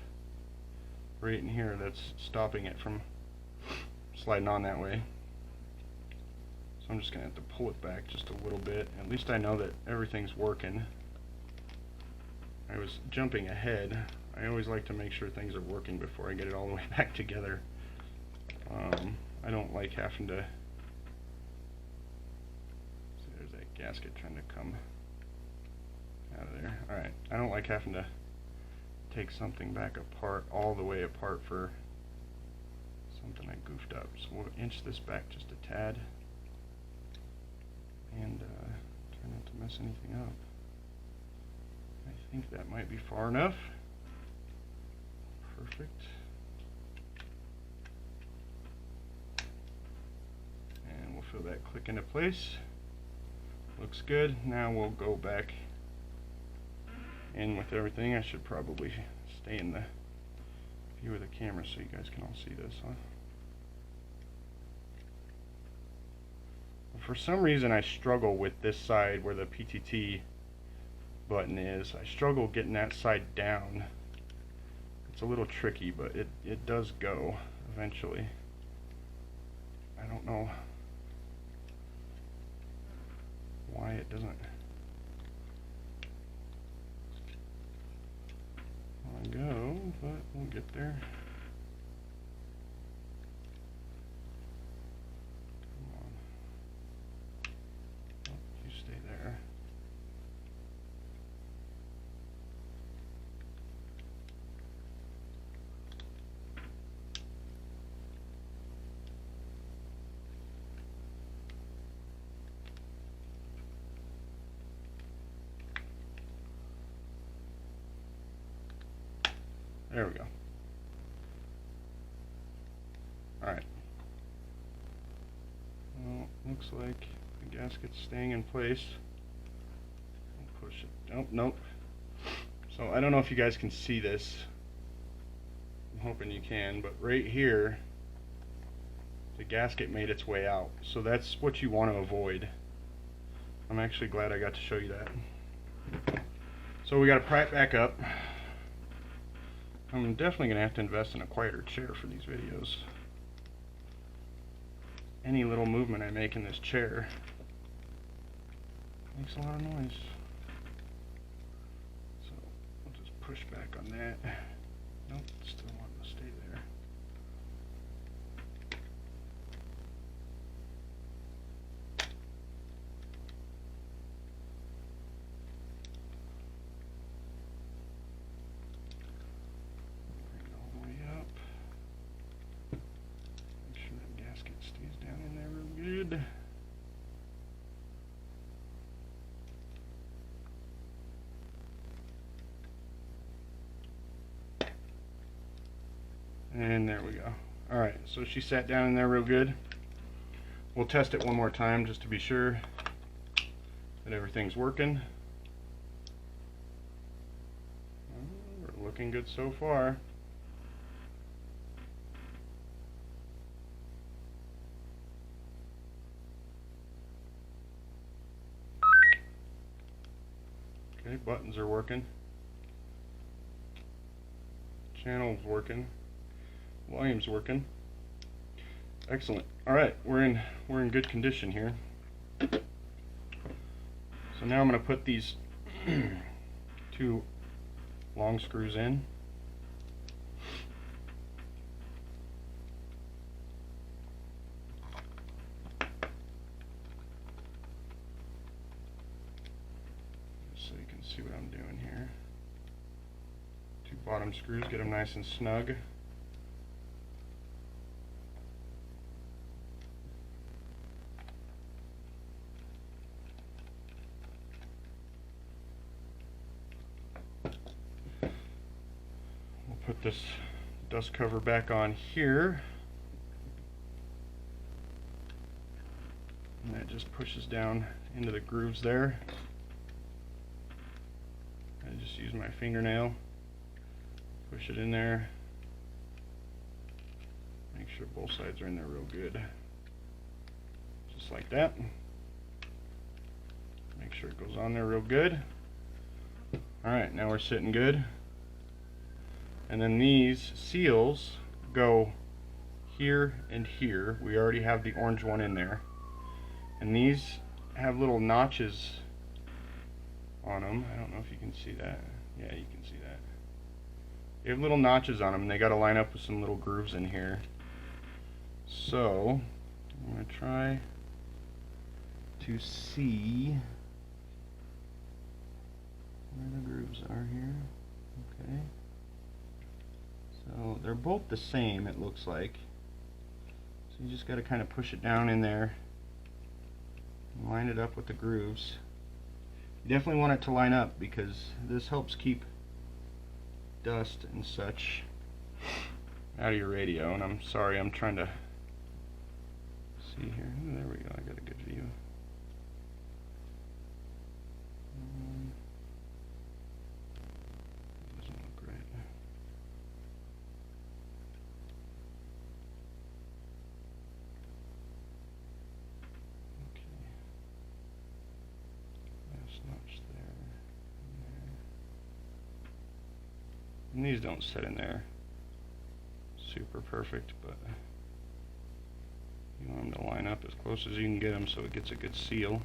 right in here that's stopping it from sliding on that way. So I'm just going to have to pull it back just a little bit. At least I know that everything's working. I was jumping ahead. I always like to make sure things are working before I get it all the way back together. I don't like having to... See, there's that gasket trying to come out of there. Alright, I don't like having to take something back apart, all the way apart for something I goofed up. So we'll inch this back just a tad and try not to mess anything up. I think that might be far enough. Perfect. And we'll fill that click into place. Looks good. Now we'll go back in with everything. I should probably stay in the view of the camera so you guys can all see this, huh? For some reason I struggle with this side where the PTT button is. I struggle getting that side down. It's a little tricky, but it does go eventually. I don't know why it doesn't want to go, but we'll get there. Come on. Oh, you stay there. There we go. Alright. Well, looks like the gasket's staying in place. I'll push it. Oh, nope. So I don't know if you guys can see this. I'm hoping you can, but right here, the gasket made its way out. So that's what you want to avoid. I'm actually glad I got to show you that. So we got to pry it back up. I'm definitely going to have to invest in a quieter chair for these videos. Any little movement I make in this chair makes a lot of noise. So I'll just push back on that. Nope, still wanting to stay there. Bring it all the way up. Make sure that gasket stays down in there real good. And there we go. Alright, so she sat down in there real good. We'll test it one more time just to be sure that everything's working. We're looking good so far. Okay, buttons are working. Channel's working. Volume's working. Excellent. All right, we're in good condition here. So now I'm going to put these two long screws in. Just so you can see what I'm doing here. Two bottom screws, get them nice and snug. Put this dust cover back on here, and that just pushes down into the grooves there. I just use my fingernail, push it in there, make sure both sides are in there real good, just like that. Make sure it goes on there real good. Alright, now we're sitting good. And then these seals go here and here. We already have the orange one in there. And these have little notches on them. I don't know if you can see that. Yeah, you can see that. They have little notches on them, and they got to line up with some little grooves in here. So I'm going to try to see where the grooves are here. Okay. So they're both the same, it looks like. So you just got to kind of push it down in there and line it up with the grooves. You definitely want it to line up because this helps keep dust and such out of your radio. And I'm sorry, I'm trying to see here. Ooh, there we go, I got a good view. Doesn't look right. And these don't sit in there super perfect, but you want them to line up as close as you can get them so it gets a good seal.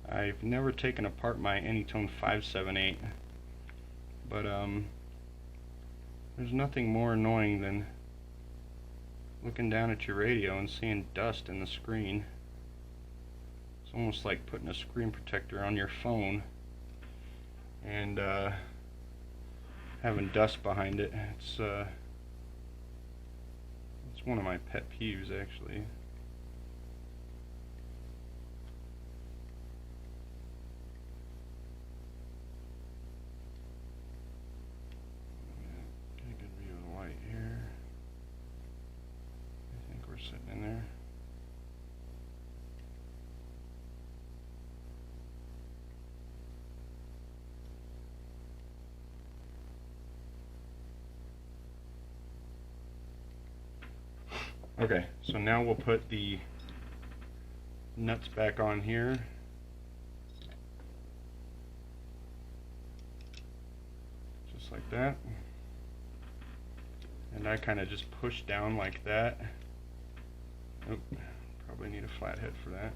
I've never taken apart my Anytone 578, but there's nothing more annoying than looking down at your radio and seeing dust in the screen. It's almost like putting a screen protector on your phone and having dust behind it. It's one of my pet peeves, actually. Okay, so now we'll put the nuts back on here. Just like that. And I kind of just push down like that. Oop, probably need a flathead for that.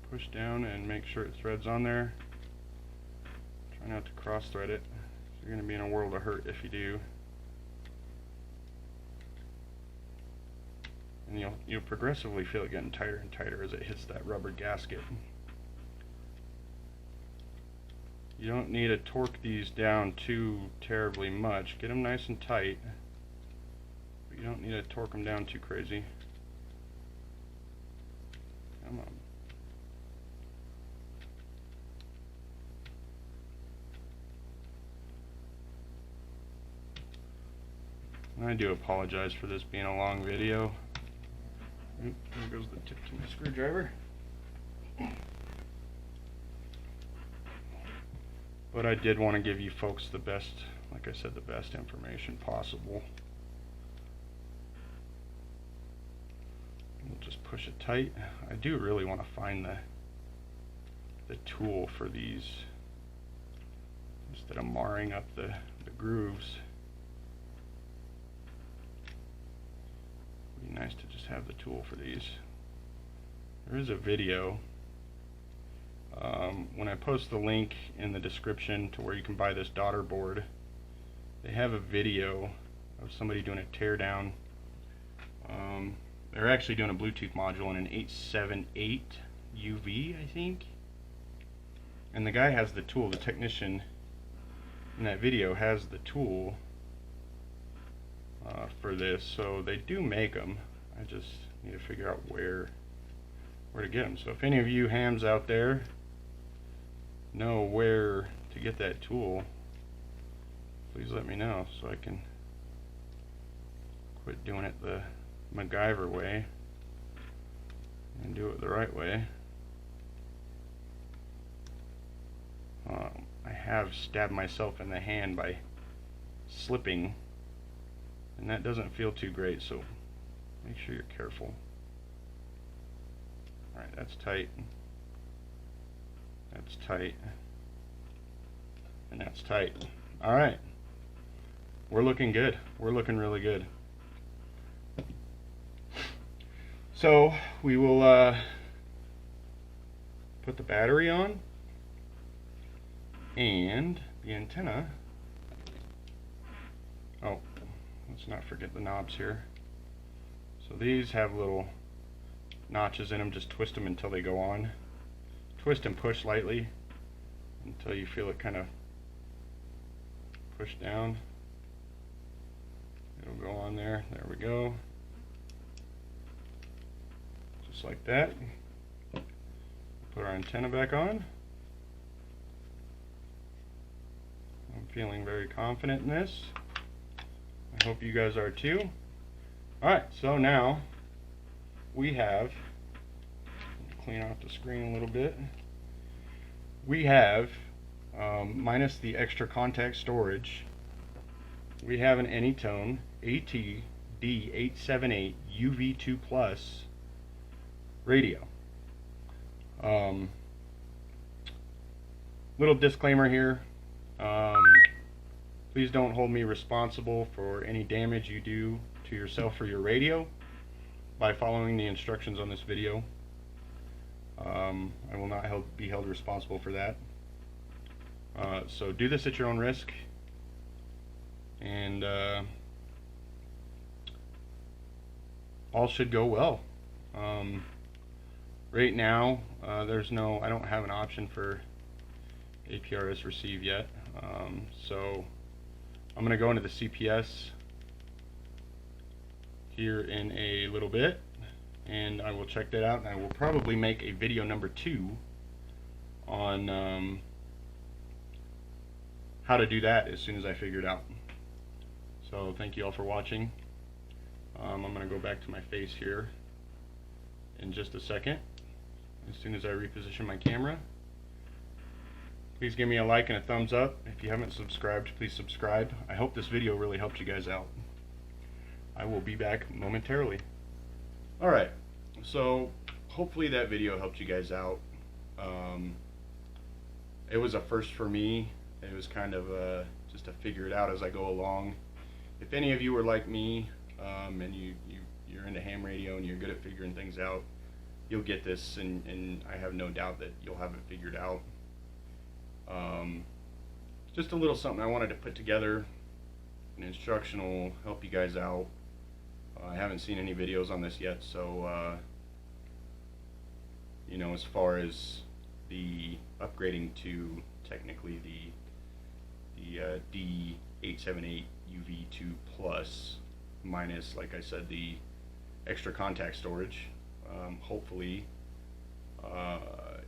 Push down and make sure it threads on there. Try not to cross thread it. You're going to be in a world of hurt if you do. And you'll progressively feel it getting tighter and tighter as it hits that rubber gasket. You don't need to torque these down too terribly much. Get them nice and tight, but you don't need to torque them down too crazy. Come on. I do apologize for this being a long video. Oop, there goes the tip to my screwdriver. But I did want to give you folks the best, like I said, the best information possible. We'll just push it tight. I do really want to find the tool for these instead of marring up the grooves. It'd be nice to just have the tool for these. There is a video. When I post the link in the description to where you can buy this daughter board, they have a video of somebody doing a teardown. They're actually doing a Bluetooth module in an 878 UV, I think. And the guy has the tool, the technician in that video has the tool for this, so they do make them. I just need to figure out where to get them. So if any of you hams out there know where to get that tool, please let me know so I can quit doing it the MacGyver way and do it the right way. I have stabbed myself in the hand by slipping, and that doesn't feel too great, so make sure you're careful. Alright, that's tight. That's tight. And that's tight. Alright. We're looking good. We're looking really good. So we will put the battery on and the antenna. Oh, let's not forget the knobs here. So these have little notches in them. Just twist them until they go on. Twist and push lightly until you feel it kind of push down. It'll go on there. There we go. Just like that. Put our antenna back on. I'm feeling very confident in this. I hope you guys are too. Alright, so now we have, clean off the screen a little bit, we have, minus the extra contact storage, we have an Anytone AT-D878 UV Plus radio. Little disclaimer here, please don't hold me responsible for any damage you do to yourself or your radio by following the instructions on this video. I will not be held responsible for that. So do this at your own risk, and all should go well. Right now, I don't have an option for APRS receive yet, so I'm going to go into the CPS here in a little bit, and I will check that out, and I will probably make a video number 2 on how to do that as soon as I figure it out. So thank you all for watching. I'm going to go back to my face here in just a second as soon as I reposition my camera. Please give me a like and a thumbs up. If you haven't subscribed, please subscribe. I hope this video really helped you guys out. I will be back momentarily. Alright, so hopefully that video helped you guys out. It was a first for me. It was kind of just to figure it out as I go along. If any of you are like me, and you're into ham radio and you're good at figuring things out, you'll get this, and I have no doubt that you'll have it figured out. Just a little something I wanted to put together, an instructional, help you guys out. I haven't seen any videos on this yet, so you know, as far as the upgrading to technically the D878 UV Plus minus, like I said, the extra contact storage. Hopefully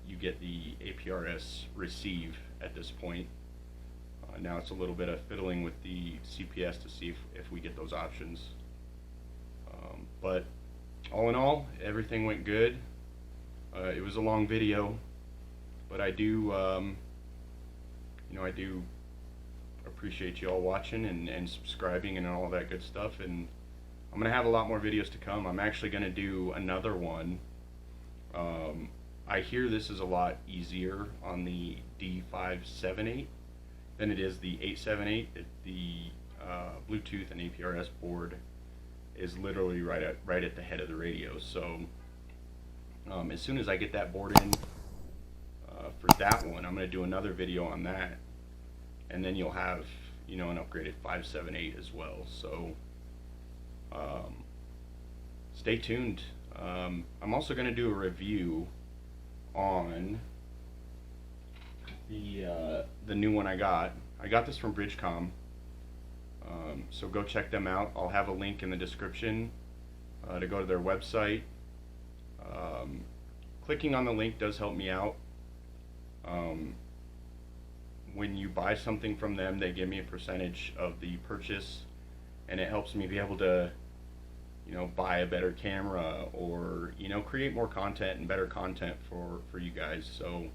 you get the APRS receive at this point. Now it's a little bit of fiddling with the CPS to see if we get those options. But all in all, everything went good. It was a long video, but I do, you know, I do appreciate you all watching and subscribing and all that good stuff. And I'm gonna have a lot more videos to come. I'm actually gonna do another one. I hear this is a lot easier on the D578 than it is the 878. The Bluetooth and APRS board is literally right at the head of the radio. So as soon as I get that board in for that one, I'm going to do another video on that, and then you'll have, you know, an upgraded 578 as well. So stay tuned. I'm also going to do a review on the new one I got. I got this from Bridgecom, so go check them out. I'll have a link in the description to go to their website. Clicking on the link does help me out. When you buy something from them, they give me a percentage of the purchase, and it helps me be able to, you know, buy a better camera, or, you know, create more content and better content for you guys. So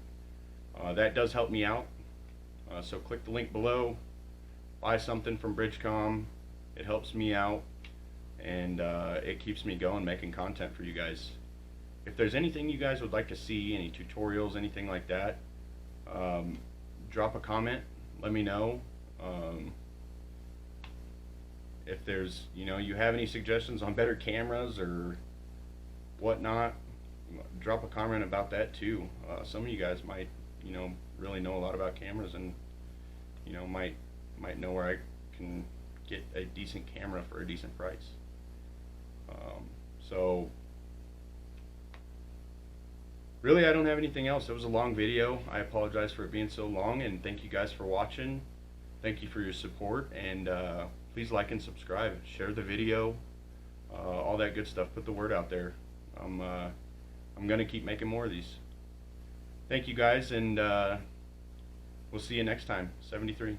that does help me out. So click the link below, buy something from Bridgecom. It helps me out, and it keeps me going, making content for you guys. If there's anything you guys would like to see, any tutorials, anything like that, drop a comment, let me know. If there's, you know, you have any suggestions on better cameras or whatnot, drop a comment about that too. Some of you guys might, you know, really know a lot about cameras, and, you know, might know where I can get a decent camera for a decent price. So really, I don't have anything else. It was a long video. I apologize for it being so long, and thank you guys for watching. Thank you for your support, and please like and subscribe. Share the video, all that good stuff. Put the word out there. I'm gonna keep making more of these. Thank you guys, and we'll see you next time. 73.